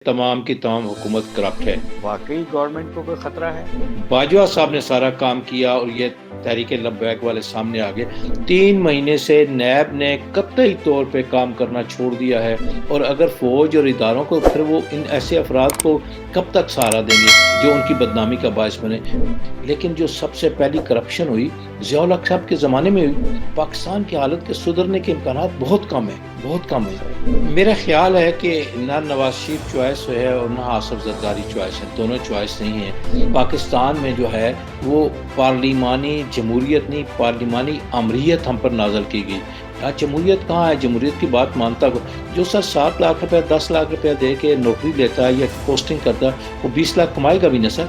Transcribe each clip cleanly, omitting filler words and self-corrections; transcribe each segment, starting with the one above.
تمام کی تمام حکومت کرپٹ ہے. واقعی گورنمنٹ کو کوئی خطرہ ہے؟ باجوہ صاحب نے سارا کام کیا اور یہ تحریک لبیک والے سامنے آگے. 3 مہینے سے نیب نے قطعی طور پہ کام کرنا چھوڑ دیا ہے، اور اگر فوج اور اداروں کو پھر وہ ان ایسے افراد کو کب تک سہارا دیں گے جو ان کی بدنامی کا باعث بنے. لیکن جو سب سے پہلی کرپشن ہوئی ضیاء الحق صاحب کے زمانے میں ہوئی. پاکستان کی حالت کے سدھرنے کے امکانات بہت کم ہیں، بہت کم ہیں. میرا خیال ہے کہ نہ نواز شریف چوائس ہے اور نہ آصف زرداری چوائس ہے، دونوں چوائس نہیں ہیں. پاکستان میں جو ہے وہ پارلیمانی جمہوریت نہیں، پارلیمانی امریت ہم پر نازل کی گئی. جمہوریت کہاں ہے؟ جمہوریت کی بات مانتا ہو جو سر 7 لاکھ روپے 10 لاکھ روپے دے کے نوکری لیتا ہے یا پوسٹنگ کرتا ہے، وہ 20 لاکھ کمائے گا بھی نہ سر.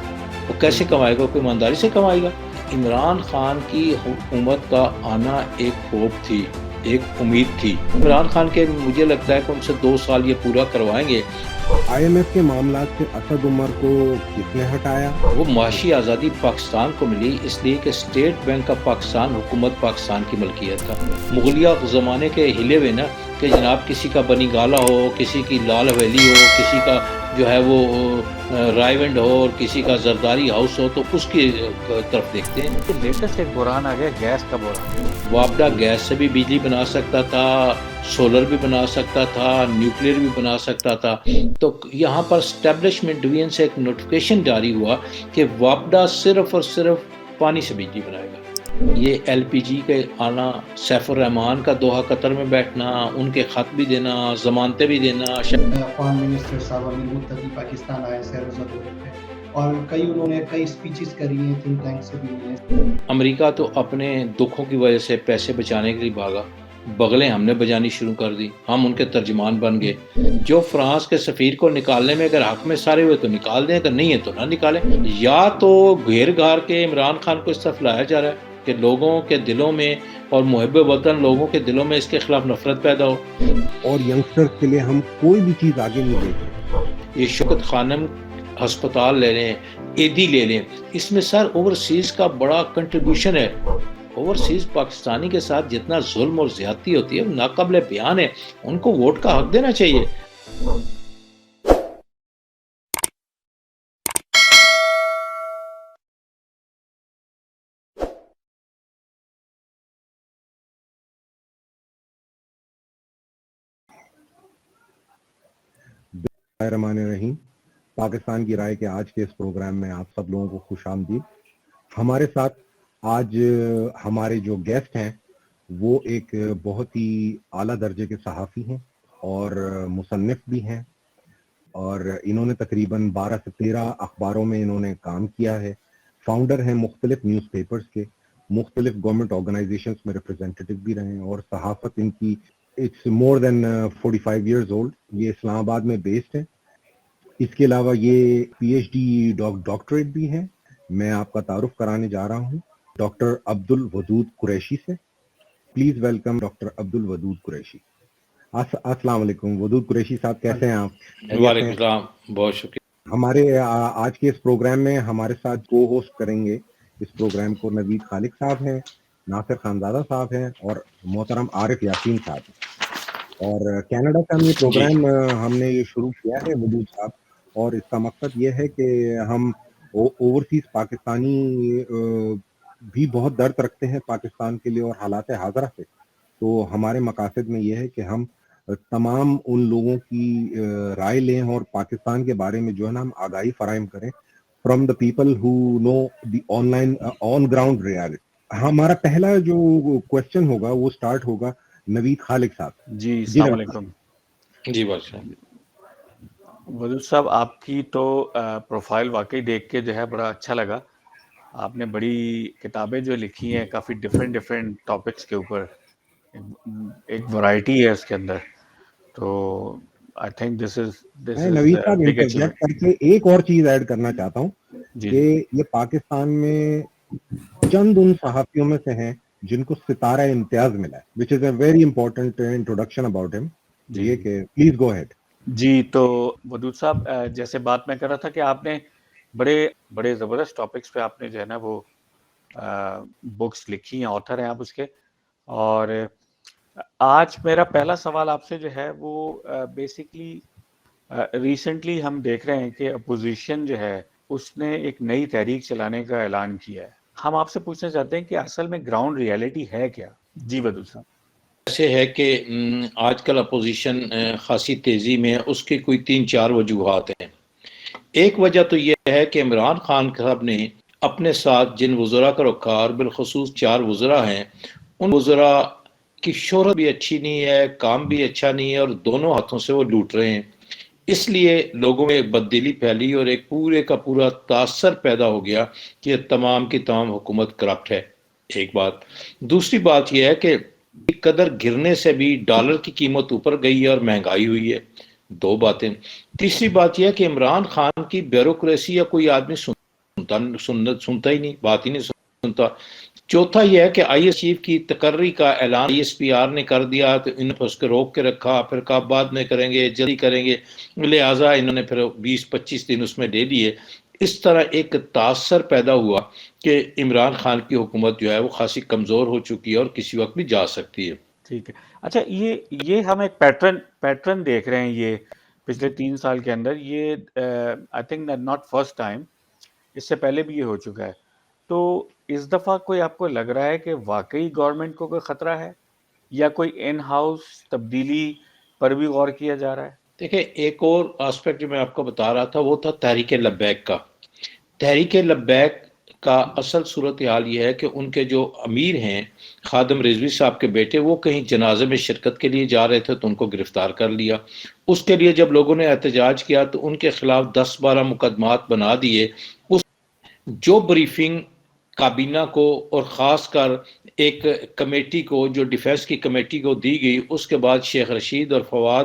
وہ کیسے کمائے گا؟ کوئی ایمانداری سے کمائے گا. عمران خان کی حکومت کا آنا ایک ہوپ تھی، ایک امید تھی. عمران خان کے مجھے لگتا ہے کہ ان سے 2 سال یہ پورا کروائیں گے. آئی ایم ایف کے معاملات سے اسد عمر کو کس نے ہٹایا؟ وہ معاشی آزادی پاکستان کو ملی اس لیے کہ اسٹیٹ بینک آف پاکستان حکومت پاکستان کی ملکیت تھا. مغلیہ زمانے کے ہلے ہوئے نا کہ جناب کسی کا بنی گالا ہو، کسی کی لال حویلی ہو، کسی کا جو ہے وہ رائے ونڈ ہو اور کسی کا زرداری ہاؤس ہو، تو اس کی طرف دیکھتے ہیں. تو لیٹسٹ ایک بحران آ گیا گیس کا بحران. وابڈا گیس سے بھی بجلی بنا سکتا تھا، سولر بھی بنا سکتا تھا، نیوکلیر بھی بنا سکتا تھا. تو یہاں پر اسٹیبلشمنٹ ڈویژن سے ایک نوٹیفکیشن جاری ہوا کہ وابڈا صرف اور صرف پانی سے بجلی بنائے گا. یہ ایل پی جی کے آنا، سیف الرحمان کا دوحہ قطر میں بیٹھنا، ان کے خط بھی دینا، ضمانتیں بھی دینا. فارن منسٹر صاحب امیر متقی پاکستان آئے سیر و ضرورت پہ، اور انہوں نے کئی اسپیچز کری ہیں، تھنک ٹینک سے بھی ملے. امریکہ تو اپنے دکھوں کی وجہ سے پیسے بچانے کے لیے بھاگا. بغلیں ہم نے بجانی شروع کر دی، ہم ان کے ترجمان بن گئے. جو فرانس کے سفیر کو نکالنے میں اگر حق میں سارے ہوئے تو نکال دیں، اگر نہیں ہے تو نہ نکالیں. یا تو گھیر گھار کے عمران خان کو اس طرف لایا جا رہا ہے کہ لوگوں کے دلوں میں اور محب وطن لوگوں کے دلوں میں اس کے خلاف نفرت پیدا ہو. اور ینگسٹرز کے لیے ہم کوئی بھی چیز آگے نہیں دیکھ رہے. یہ شوکت خانم ہسپتال لے لیں، ایدی لے لیں، اس میں سر اوورسیز کا بڑا کنٹریبیوشن ہے. اوورسیز پاکستانی کے ساتھ جتنا ظلم اور زیادتی ہوتی ہے وہ ناقابل بیان ہے. ان کو ووٹ کا حق دینا چاہیے. الرحمن الرحیم. پاکستان کی رائے کے آج کے اس پروگرام میں آپ سب لوگوں کو خوش آمدید. ہمارے ساتھ آج ہمارے جو گیسٹ ہیں وہ ایک بہت ہی اعلیٰ درجے کے صحافی ہیں اور مصنف بھی ہیں، اور انہوں نے تقریباً 12 سے 13 اخباروں میں انہوں نے کام کیا ہے. فاؤنڈر ہیں مختلف نیوز پیپرز کے، مختلف گورنمنٹ آرگنائزیشنز میں ریپرزینٹیٹو بھی رہے ہیں، اور صحافت ان کی it's more than 45 years old. یہ اسلام آباد میں بیسڈ ہے. اس کے علاوہ یہ پی ایچ ڈی ڈاکٹریٹ بھی ہے. میں آپ کا تعارف کرانے جا رہا ہوں ڈاکٹر عبد الودود قریشی سے. پلیز ویلکم ڈاکٹر عبد الودود قریشی. السلام علیکم ودود قریشی صاحب، کیسے ہیں آپ؟ وعلیکم السلام، بہت شکریہ. ہمارے آج کے اس پروگرام میں ہمارے ساتھ کو ہوسٹ کریں گے اس پروگرام کو نوید خالق صاحب ہیں، ناصر خانزادہ صاحب ہیں، اور محترم عارف یاسین صاحب ہیں. اور کینیڈا سے ہم یہ پروگرام ہم نے یہ شروع کیا ہے ودود صاحب، اور اس کا مقصد یہ ہے کہ ہم اوورسیز پاکستانی بھی بہت درد رکھتے ہیں پاکستان کے لیے اور حالات حاضرہ سے. تو ہمارے مقاصد میں یہ ہے کہ ہم تمام ان لوگوں کی رائے لیں اور پاکستان کے بارے میں جو ہے نا ہم آگاہی فراہم کریں from the people who know the online on ground reality. ہمارا پہلا جو کوشچن ہوگا وہ سٹارٹ ہوگا نوید خالق صاحب. جی السلام علیکم. جی بادشاہ. ودود صاحب، آپ کی تو پروفائل واقعی دیکھ کے جو ہے بڑا اچھا لگا. آپ نے بڑی کتابیں جو لکھی ہیں کافی ڈفرینٹ ٹاپکس کے اوپر، ایک ورائٹی ہے اس کے اندر. تو آئی تھنک دس از نوید صاحب بگ انٹرجیکٹ اچیومنٹ. کر کے ایک اور چیز ایڈ کرنا چاہتا ہوں جی کہ یہ پاکستان میں چند ان صحافیوں میں سے ہیں جن کو ستارہ امتیاز ملا ہے، which is a very important introduction about him. یہ کہ پلیز گو ہیڈ. جی تو ودود صاحب، جیسے بات میں کر رہا تھا کہ آپ نے بڑے زبردست ٹاپکس پہ آپ نے جو ہے نا وہ بکس لکھی ہیں، آتھر ہیں آپ اس کے. اور آج میرا پہلا سوال آپ سے جو ہے وہ بیسکلی ریسنٹلی ہم دیکھ رہے ہیں کہ اپوزیشن جو ہے اس نے ایک نئی تحریک چلانے کا اعلان کیا ہے. ہم آپ سے پوچھنا چاہتے ہیں کہ اصل میں گراؤنڈ ریالٹی ہے کیا؟ جی ودود صاحب. ایسے ہے کہ آج کل اپوزیشن خاصی تیزی میں ہے. اس کی کوئی 3-4 وجوہات ہیں. ایک وجہ تو یہ ہے کہ عمران خان صاحب نے اپنے ساتھ جن وزراء کا رکھا اور بالخصوص 4 وزراء ہیں، ان وزراء کی شہرت بھی اچھی نہیں ہے، کام بھی اچھا نہیں ہے، اور دونوں ہاتھوں سے وہ لوٹ رہے ہیں. اس لیے لوگوں میں ایک بددلی پھیلی اور ایک پورے کا پورا تاثر پیدا ہو گیا کہ تمام کی تمام حکومت کرپٹ ہے. ایک بات. دوسری بات یہ ہے کہ قدر گرنے سے بھی ڈالر کی قیمت اوپر گئی ہے اور مہنگائی ہوئی ہے. 2 باتیں. تیسری بات یہ ہے کہ عمران خان کی بیوروکریسی یا کوئی آدمی سنتا ہی نہیں، بات ہی نہیں سنتا. چوتھا یہ ہے کہ آئی ایس چیف کی تقرری کا اعلان آئی ایس پی آر نے کر دیا تو انہوں نے اس کو روک کے رکھا، پھر کہا بعد میں کریں گے، جلدی کریں گے، لہٰذا انہوں نے پھر 20-25 دن اس میں لے لیے. اس طرح ایک تاثر پیدا ہوا کہ عمران خان کی حکومت جو ہے وہ خاصی کمزور ہو چکی ہے اور کسی وقت بھی جا سکتی ہے. ٹھیک ہے. اچھا، یہ ہم ایک پیٹرن دیکھ رہے ہیں یہ پچھلے 3 سال کے اندر. یہ I think not first time, اس سے پہلے بھی یہ ہو چکا ہے. تو اس دفعہ کوئی آپ کو لگ رہا ہے کہ واقعی گورنمنٹ کو کوئی خطرہ ہے یا کوئی ان ہاؤس تبدیلی پر بھی غور کیا جا رہا ہے؟ دیکھیں، ایک اور آسپیکٹ جو میں آپ کو بتا رہا تھا وہ تھا تحریک لبیک کا. تحریک لبیک کا اصل صورتحال یہ ہے کہ ان کے جو امیر ہیں خادم رضوی صاحب کے بیٹے، وہ کہیں جنازے میں شرکت کے لیے جا رہے تھے تو ان کو گرفتار کر لیا. اس کے لیے جب لوگوں نے احتجاج کیا تو ان کے خلاف 10-12 مقدمات بنا دیے. اس جو بریفنگ کابینہ کو اور خاص کر ایک کمیٹی کو جو ڈیفینس کی کمیٹی کو دی گئی، اس کے بعد شیخ رشید اور فواد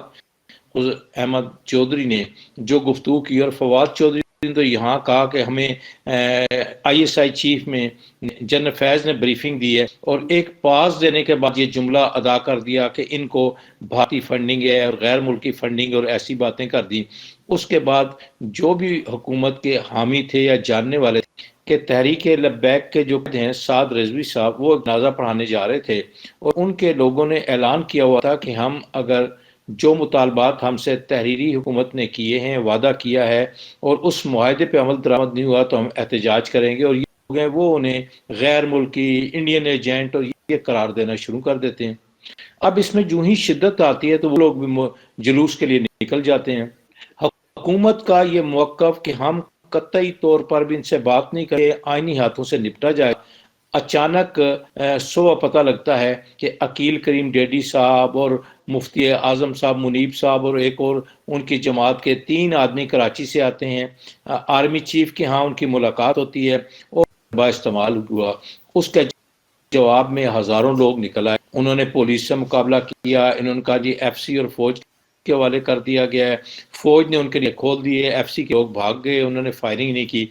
احمد چودھری نے جو گفتگو کی، اور فواد چودھری نے تو یہاں کہا کہ ہمیں آئی ایس آئی چیف میں جنرل فیض نے بریفنگ دی ہے، اور ایک پاس دینے کے بعد یہ جملہ ادا کر دیا کہ ان کو بھارتی فنڈنگ ہے اور غیر ملکی فنڈنگ اور ایسی باتیں کر دی. اس کے بعد جو بھی حکومت کے حامی تھے یا جاننے والے تھے کہ تحریک لبیک کے جو ہیں سعد رضوی صاحب، وہ جنازہ پڑھانے جا رہے تھے، اور ان کے لوگوں نے اعلان کیا ہوا تھا کہ ہم اگر جو مطالبات ہم سے تحریری حکومت نے کیے ہیں، وعدہ کیا ہے، اور اس معاہدے پہ عمل درآمد نہیں ہوا تو ہم احتجاج کریں گے. اور یہ لوگ ہیں وہ انہیں غیر ملکی، انڈین ایجنٹ اور یہ قرار دینا شروع کر دیتے ہیں. اب اس میں جو ہی شدت آتی ہے تو وہ لوگ بھی جلوس کے لیے نکل جاتے ہیں. حکومت کا یہ موقف کہ ہم قطعی طور پر بھی ان سے بات نہیں کریں، آئینی ہاتھوں سے نپٹا جائے. اچانک صبح پتہ لگتا ہے کہ عقیل کریم ڈیڈی صاحب اور مفتی اعظم صاحب منیب صاحب اور ایک اور ان کی جماعت کے 3 آدمی کراچی سے آتے ہیں. آرمی چیف کے ہاں ان کی ملاقات ہوتی ہے اور با استعمال ہوا. اس کے جواب میں ہزاروں لوگ نکل آئے. انہوں نے پولیس سے مقابلہ کیا. انہوں نے کہا جی ایف سی اور فوج کے حوالے کر دیا گیا ہے. فوج نے ان کے لیے کھول دیے. ایف سی کے لوگ بھاگ گئے، انہوں نے فائرنگ نہیں کی.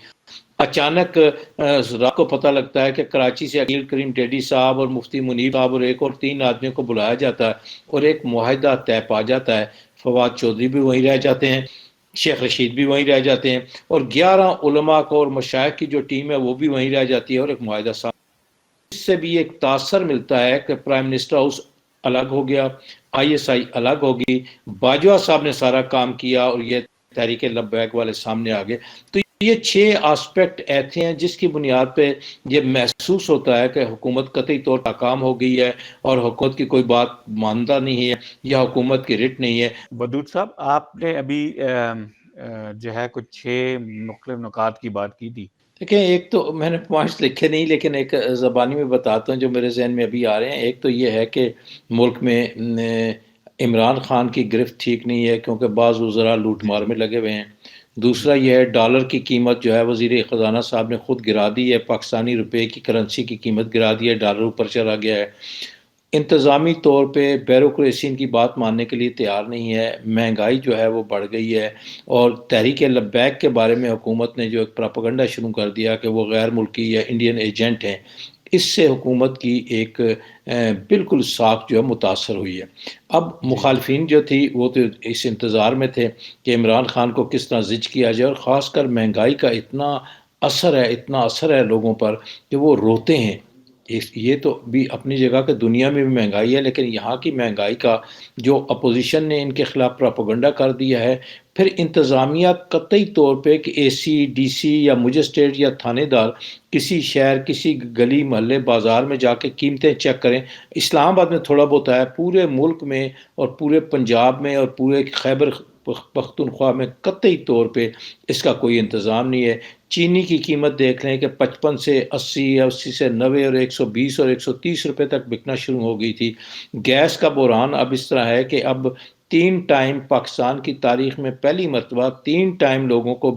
اچانک رات کو پتہ لگتا ہے کہ کراچی سے عقیل کریم ڈیڈی صاحب اور مفتی منیب صاحب اور ایک اور 3 آدمیوں کو بلایا جاتا ہے اور ایک معاہدہ طے پا جاتا ہے. فواد چودھری بھی وہیں رہ جاتے ہیں، شیخ رشید بھی وہیں رہ جاتے ہیں، اور 11 علماء کو اور مشائخ کی جو ٹیم ہے وہ بھی وہیں رہ جاتی ہے، اور ایک معاہدہ صاحب. اس سے بھی ایک تاثر ملتا ہے کہ پرائم منسٹر ہاؤس الگ ہو گیا، آئی ایس آئی الگ ہوگی، باجوہ صاحب نے سارا کام کیا اور یہ تحریک لبیک والے سامنے آ گئے. تو یہ 6 آسپیکٹ ایسے ہیں جس کی بنیاد پہ یہ محسوس ہوتا ہے کہ حکومت قطعی طور پر ناکام ہو گئی ہے اور حکومت کی کوئی بات مانتا نہیں ہے یا حکومت کی رٹ نہیں ہے. ودود صاحب، آپ نے ابھی جو ہے کچھ 6 مختلف نکات کی بات کی تھی. دیکھیں، ایک تو میں نے پوائنٹس لکھے نہیں لیکن ایک زبانی میں بتاتا ہوں جو میرے ذہن میں ابھی آ رہے ہیں. ایک تو یہ ہے کہ ملک میں عمران خان کی گرفت ٹھیک نہیں ہے کیونکہ بعض وزراء لوٹ مار میں لگے ہوئے ہیں. دوسرا یہ ہے ڈالر کی قیمت جو ہے وزیر خزانہ صاحب نے خود گرا دی ہے، پاکستانی روپے کی کرنسی کی قیمت گرا دی ہے، ڈالر اوپر چلا گیا ہے. انتظامی طور پہ بیوروکریسی ان کی بات ماننے کے لیے تیار نہیں ہے. مہنگائی جو ہے وہ بڑھ گئی ہے، اور تحریک لبیک کے بارے میں حکومت نے جو ایک پراپیگنڈا شروع کر دیا کہ وہ غیر ملکی یا انڈین ایجنٹ ہیں، اس سے حکومت کی ایک بالکل ساکھ جو ہے متاثر ہوئی ہے. اب مخالفین جو تھی وہ تو اس انتظار میں تھے کہ عمران خان کو کس طرح زج کیا جائے، اور خاص کر مہنگائی کا اتنا اثر ہے لوگوں پر کہ وہ روتے ہیں. یہ تو بھی اپنی جگہ کہ دنیا میں بھی مہنگائی ہے، لیکن یہاں کی مہنگائی کا جو اپوزیشن نے ان کے خلاف پراپیگنڈا کر دیا ہے، پھر انتظامیہ قطعی طور پہ کہ اے سی ڈی سی یا مجسٹریٹ یا تھانے دار کسی شہر کسی گلی محلے بازار میں جا کے قیمتیں چیک کریں. اسلام آباد میں تھوڑا بہت ہے، پورے ملک میں اور پورے پنجاب میں اور پورے خیبر پختونخوا میں قطعی طور پہ اس کا کوئی انتظام نہیں ہے. چینی کی قیمت دیکھ لیں کہ 55 سے 80 یا 80 سے 90 اور 120 اور 130 روپے تک بکنا شروع ہو گئی تھی. گیس کا بحران اب اس طرح ہے کہ اب 3 ٹائم پاکستان کی تاریخ میں پہلی مرتبہ 3 ٹائم لوگوں کو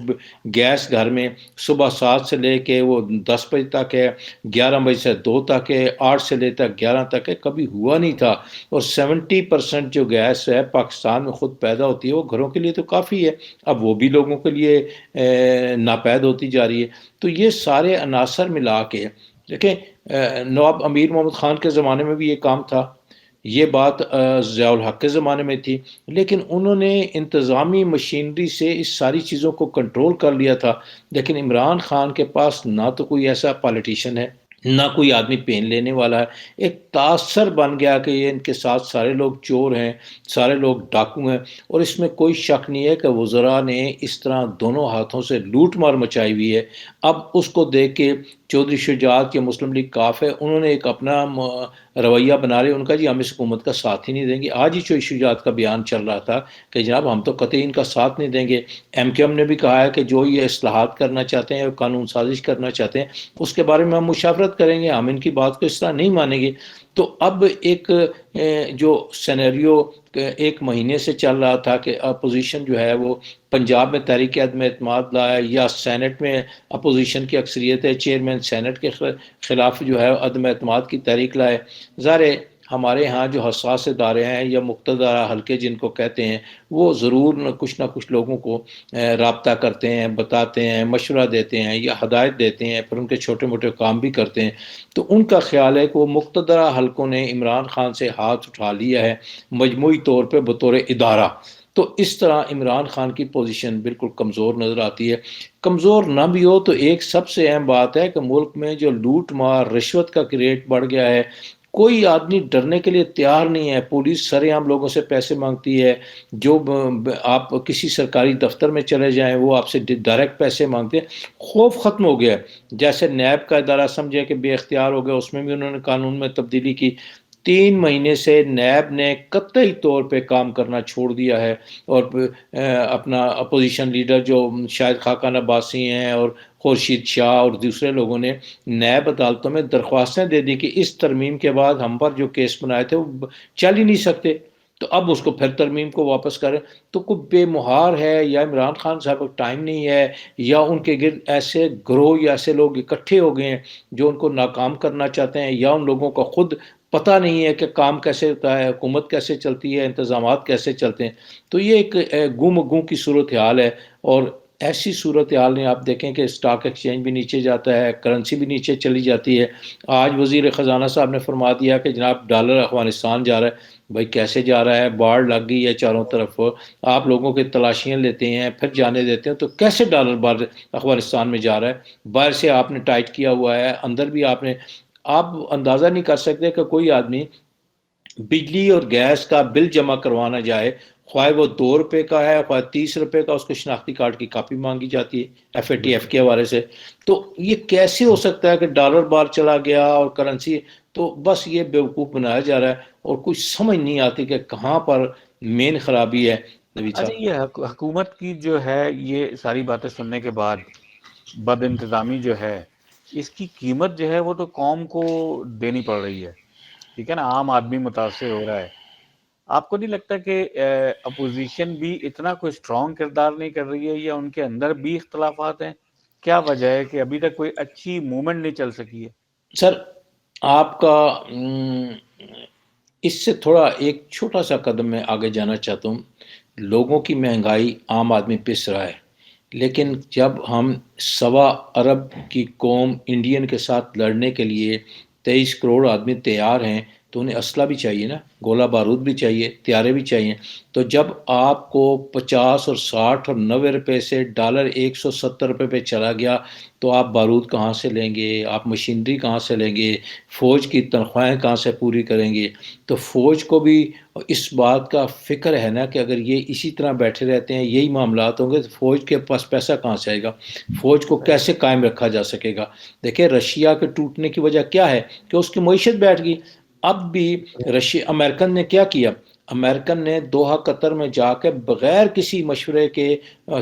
گیس گھر میں صبح 7 سے لے کے وہ 10 بجے تک ہے، 11 بجے سے 2 تک ہے، 8 سے لے تک 11 تک ہے، کبھی ہوا نہیں تھا. اور 70% جو گیس ہے پاکستان میں خود پیدا ہوتی ہے، وہ گھروں کے لیے تو کافی ہے، اب وہ بھی لوگوں کے لیے ناپید ہوتی جا رہی ہے. تو یہ سارے عناصر ملا کے دیکھیں، نواب امیر محمد خان کے زمانے میں بھی یہ کام تھا، یہ بات ضیاء الحق کے زمانے میں تھی، لیکن انہوں نے انتظامی مشینری سے اس ساری چیزوں کو کنٹرول کر لیا تھا. لیکن عمران خان کے پاس نہ تو کوئی ایسا پالیٹیشین ہے، نہ کوئی آدمی پین لینے والا ہے. ایک تاثر بن گیا کہ یہ ان کے ساتھ سارے لوگ چور ہیں، سارے لوگ ڈاکو ہیں. اور اس میں کوئی شک نہیں ہے کہ وزراء نے اس طرح دونوں ہاتھوں سے لوٹ مار مچائی ہوئی ہے. اب اس کو دیکھ کے چودھری شجاعت کے مسلم لیگ کاف ہے، انہوں نے ایک اپنا رویہ بنا لیا، ان کا جی ہم اس حکومت کا ساتھ ہی نہیں دیں گے. آج ہی چودھری شجاعت کا بیان چل رہا تھا کہ جناب ہم تو قطعی ان کا ساتھ نہیں دیں گے. ایم کیو ایم نے بھی کہا ہے کہ جو یہ اصلاحات کرنا چاہتے ہیں، قانون سازش کرنا چاہتے ہیں، اس کے بارے میں ہم مشاورت کریں گے، ہم ان کی بات کو اس طرح نہیں مانیں گے. تو اب ایک جو سینیریو ایک مہینے سے چل رہا تھا کہ اپوزیشن جو ہے وہ پنجاب میں تحریک عدم اعتماد لائے یا سینٹ میں اپوزیشن کی اکثریت ہے، چیئرمین سینٹ کے خلاف جو ہے عدم اعتماد کی تحریک لائے. ظاہر ہمارے ہاں جو حساس ادارے ہیں یا مقتدرہ حلقے جن کو کہتے ہیں، وہ ضرور کچھ نہ کچھ لوگوں کو رابطہ کرتے ہیں، بتاتے ہیں، مشورہ دیتے ہیں یا ہدایت دیتے ہیں، پھر ان کے چھوٹے موٹے کام بھی کرتے ہیں. تو ان کا خیال ہے کہ وہ مقتدرہ حلقوں نے عمران خان سے ہاتھ اٹھا لیا ہے مجموعی طور پہ بطور ادارہ. تو اس طرح عمران خان کی پوزیشن بالکل کمزور نظر آتی ہے. کمزور نہ بھی ہو تو ایک سب سے اہم بات ہے کہ ملک میں جو لوٹ مار رشوت کا ریٹ بڑھ گیا ہے، کوئی آدمی ڈرنے کے لیے تیار نہیں ہے. پولیس سرے عام لوگوں سے پیسے مانگتی ہے، جو آپ کسی سرکاری دفتر میں چلے جائیں وہ آپ سے ڈائریکٹ پیسے مانگتے ہیں. خوف ختم ہو گیا. جیسے نیب کا ادارہ سمجھے کہ بے اختیار ہو گیا، اس میں بھی انہوں نے قانون میں تبدیلی کی. 3 مہینے سے نیب نے قطعی طور پہ کام کرنا چھوڑ دیا ہے. اور اپنا اپوزیشن لیڈر جو شاید خاقان عباسی ہیں اور خورشید شاہ اور دوسرے لوگوں نے نیب عدالتوں میں درخواستیں دے دی کہ اس ترمیم کے بعد ہم پر جو کیس بنائے تھے وہ چل ہی نہیں سکتے، تو اب اس کو پھر ترمیم کو واپس کریں. تو کوئی بے مہار ہے یا عمران خان صاحب کو ٹائم نہیں ہے یا ان کے گرد ایسے گروہ یا ایسے لوگ اکٹھے ہو گئے ہیں جو ان کو ناکام کرنا چاہتے ہیں، یا ان لوگوں کا خود پتہ نہیں ہے کہ کام کیسے ہوتا ہے، حکومت کیسے چلتی ہے، انتظامات کیسے چلتے ہیں. تو یہ ایک گم گم کی صورتحال ہے. اور ایسی صورتحال میں آپ دیکھیں کہ اسٹاک ایکسچینج بھی نیچے جاتا ہے، کرنسی بھی نیچے چلی جاتی ہے. آج وزیر خزانہ صاحب نے فرما دیا کہ جناب ڈالر افغانستان جا رہا ہے. بھائی کیسے جا رہا ہے؟ باڑ لگ گئی ہے چاروں طرف، آپ لوگوں کے تلاشیاں لیتے ہیں پھر جانے دیتے ہیں، تو کیسے ڈالر باہر افغانستان میں جا رہا ہے؟ باہر سے آپ نے ٹائٹ کیا ہوا ہے، اندر بھی آپ اندازہ نہیں کر سکتے کہ کوئی آدمی بجلی اور گیس کا بل جمع کروانا جائے، خواہ وہ 2 روپے کا ہے خواہ 30 روپے کا، اس کو شناختی کارڈ کی کاپی مانگی جاتی ہے ایف اے ٹی ایف کے حوالے سے. تو یہ کیسے ہو سکتا ہے کہ ڈالر باہر چلا گیا اور کرنسی؟ تو بس یہ بیوقوف بنایا جا رہا ہے اور کچھ سمجھ نہیں آتی کہ کہاں پر مین خرابی ہے. نوید اچھا، صاحب، یہ حکومت کی جو ہے یہ ساری باتیں سننے کے بعد بد انتظامی جو ہے اس کی قیمت جو ہے وہ تو قوم کو دینی پڑ رہی ہے، ٹھیک ہے نا، عام آدمی متاثر ہو رہا ہے. آپ کو نہیں لگتا کہ اپوزیشن بھی اتنا کوئی اسٹرانگ کردار نہیں کر رہی ہے، یا ان کے اندر بھی اختلافات ہیں؟ کیا وجہ ہے کہ ابھی تک کوئی اچھی موومنٹ نہیں چل سکی ہے؟ سر آپ کا اس سے تھوڑا ایک چھوٹا سا قدم میں آگے جانا چاہتا ہوں. لوگوں کی مہنگائی عام آدمی پس رہا ہے، لیکن جب ہم 1.25 ارب کی قوم انڈین کے ساتھ لڑنے کے لیے 23 کروڑ آدمی تیار ہیں، تو انہیں اسلحہ بھی چاہیے نا، گولہ بارود بھی چاہیے، طیارے بھی چاہیے. تو جب آپ کو 50 اور 60 اور 90 روپے سے ڈالر 170 روپے پہ چلا گیا تو آپ بارود کہاں سے لیں گے، آپ مشینری کہاں سے لیں گے، فوج کی تنخواہیں کہاں سے پوری کریں گے. تو فوج کو بھی اس بات کا فکر ہے نا کہ اگر یہ اسی طرح بیٹھے رہتے ہیں، یہی معاملات ہوں گے تو فوج کے پاس پیسہ کہاں سے آئے گا، فوج کو کیسے قائم رکھا جا سکے گا. دیکھیں رشیا کے ٹوٹنے کی وجہ کیا ہے کہ اس کی معیشت بیٹھ گئی. اب بھی امریکن نے کیا کیا، امریکن نے دوحہ قطر میں جا کے بغیر کسی مشورے کے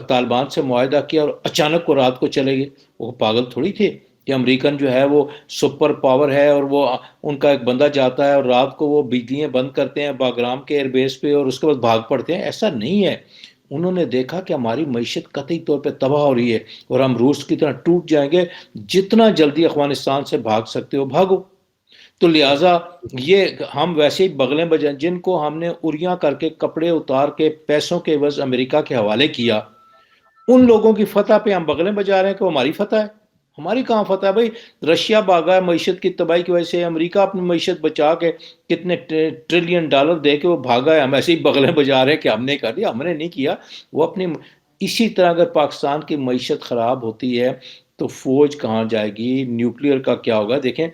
طالبان سے معاہدہ کیا اور اچانک کو رات کو چلے گئے. وہ پاگل تھوڑی تھے کہ امریکن جو ہے وہ سپر پاور ہے اور وہ ان کا ایک بندہ جاتا ہے اور رات کو وہ بجلیاں بند کرتے ہیں باگرام کے ایئر بیس پہ اور اس کے بعد بھاگ پڑتے ہیں. ایسا نہیں ہے. انہوں نے دیکھا کہ ہماری معیشت قطعی طور پہ تباہ ہو رہی ہے اور ہم روس کی طرح ٹوٹ جائیں گے، جتنا جلدی افغانستان سے بھاگ سکتے ہو بھاگو. تو لہٰذا یہ ہم ویسے ہی بغلیں بجائیں، جن کو ہم نے اریاں کر کے کپڑے اتار کے پیسوں کے عوض امریکہ کے حوالے کیا، ان لوگوں کی فتح پہ ہم بغلیں بجا رہے ہیں کہ وہ ہماری فتح ہے. ہماری کہاں فتح ہے بھائی؟ رشیا بھاگا ہے معیشت کی تباہی کی وجہ سے، امریکہ اپنی معیشت بچا کے کتنے ٹریلین ڈالر دے کے وہ بھاگا ہے. ہم ایسے ہی بغلیں بجا رہے ہیں کہ ہم نے کر دیا. ہم نے نہیں کیا. وہ اپنی اسی طرح اگر پاکستان کی معیشت خراب ہوتی ہے تو فوج کہاں جائے گی، نیوکلیئر کا کیا ہوگا. دیکھیں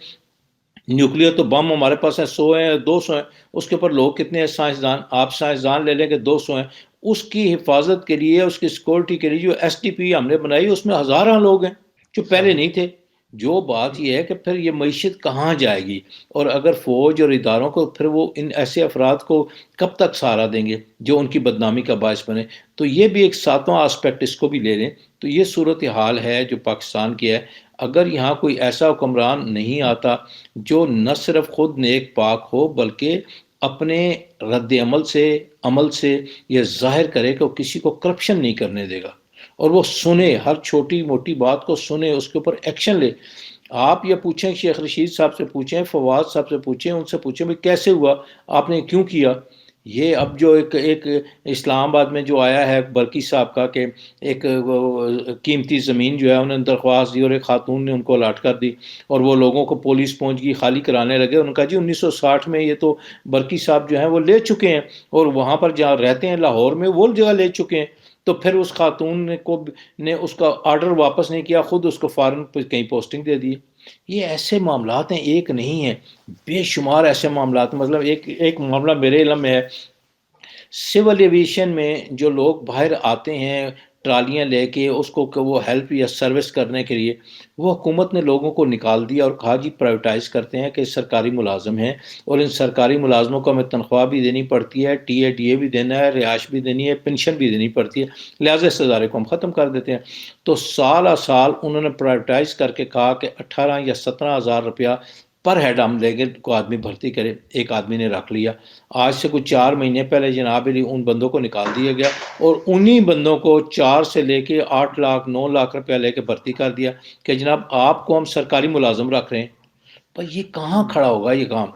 نیوکلیئر تو بم ہمارے پاس ہیں 100 ہیں 200 ہیں، اس کے اوپر لوگ کتنے ہیں سائنسدان. آپ سائنسدان لے لیں کہ 200 ہیں. اس کی حفاظت کے لیے، اس کی سیکورٹی کے لیے جو ایس ٹی پی ہم نے بنائی اس میں ہزاراں لوگ ہیں جو پہلے نہیں تھے. جو بات یہ ہے کہ پھر یہ معیشت کہاں جائے گی، اور اگر فوج اور اداروں کو پھر وہ ان ایسے افراد کو کب تک سہارا دیں گے جو ان کی بدنامی کا باعث بنے. تو یہ بھی ایک ساتواں آسپیکٹ اس کو بھی لے لیں. تو یہ صورتحال ہے جو پاکستان کی ہے. اگر یہاں کوئی ایسا حکمران نہیں آتا جو نہ صرف خود نیک پاک ہو بلکہ اپنے رد عمل سے یہ ظاہر کرے کہ وہ کسی کو کرپشن نہیں کرنے دے گا اور وہ سنے، ہر چھوٹی موٹی بات کو سنے، اس کے اوپر ایکشن لے. آپ یہ پوچھیں شیخ رشید صاحب سے پوچھیں، فواد صاحب سے پوچھیں، ان سے پوچھیں بھائی کیسے ہوا، آپ نے کیوں کیا. یہ اب جو ایک اسلام آباد میں جو آیا ہے برکی صاحب کا کہ ایک قیمتی زمین جو ہے انہوں نے درخواست دی اور ایک خاتون نے ان کو الاٹ کر دی اور وہ لوگوں کو پولیس پہنچ گئی، خالی کرانے لگے. ان کا جی 1960 میں یہ تو برکی صاحب جو ہیں وہ لے چکے ہیں اور وہاں پر جہاں رہتے ہیں لاہور میں وہ جگہ لے چکے ہیں. تو پھر اس خاتون نے اس کا آرڈر واپس نہیں کیا، خود اس کو فارن کہیں پوسٹنگ دے دی. یہ ایسے معاملات ہیں، ایک نہیں ہیں، بے شمار ایسے معاملات. مطلب ایک معاملہ میرے علم میں ہے، سول ایویشن میں جو لوگ باہر آتے ہیں ٹرالیاں لے کے اس کو کہ وہ ہیلپ یا سروس کرنے کے لیے، وہ حکومت نے لوگوں کو نکال دیا اور کہا جی پرائیویٹائز کرتے ہیں کہ سرکاری ملازم ہیں اور ان سرکاری ملازموں کو ہمیں تنخواہ بھی دینی پڑتی ہے، ٹی اے ڈی اے بھی دینا ہے، رہائش بھی دینی ہے، پنشن بھی دینی پڑتی ہے، لہٰذا اس ادارے کو ہم ختم کر دیتے ہیں. تو سال سال انہوں نے پرائیویٹائز کر کے کہا کہ 18 یا 17 ہزار روپیہ پر ہیڈ ہم لے کے کو آدمی بھرتی کرے. ایک آدمی نے رکھ لیا. آج سے کچھ 4 مہینے پہلے جناب علی ان بندوں کو نکال دیا گیا اور انہی بندوں کو 4 سے لے کے 8 لاکھ 9 لاکھ روپیہ لے کے بھرتی کر دیا کہ جناب آپ کو ہم سرکاری ملازم رکھ رہے ہیں. پر یہ کہاں کھڑا ہوگا یہ کام؟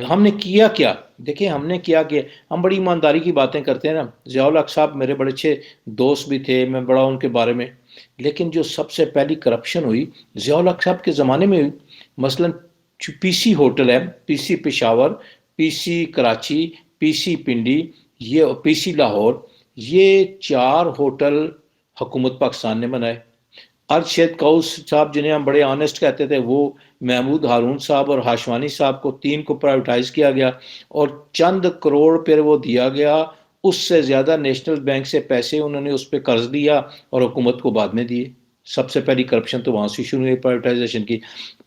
ہم نے کیا کیا؟ دیکھیں ہم نے کیا کہ ہم بڑی ایمانداری کی باتیں کرتے ہیں نا. ضیاء الحق صاحب میرے بڑے اچھے دوست بھی تھے، میں بڑا ان کے بارے میں، لیکن جو سب سے پہلی کرپشن ہوئی ضیاء الحق صاحب کے زمانے میں ہوئی. مثلا پی سی ہوٹل ہے، پی سی پشاور، پی سی کراچی، پی سی پنڈی، یہ پی سی لاہور، یہ 4 ہوٹل حکومت پاکستان نے بنائے. ارشد کوس صاحب جنہیں ہم بڑے آنیسٹ کہتے تھے، وہ محمود ہارون صاحب اور ہاشوانی صاحب کو 3 کو پرائیویٹائز کیا گیا اور چند کروڑ پھر وہ دیا گیا. اس سے زیادہ نیشنل بینک سے پیسے انہوں نے اس پہ قرض لیا اور حکومت کو بعد میں دیے. سب سے پہلی کرپشن تو وہاں سے شروع ہوئی پرائیویٹائزیشن کی.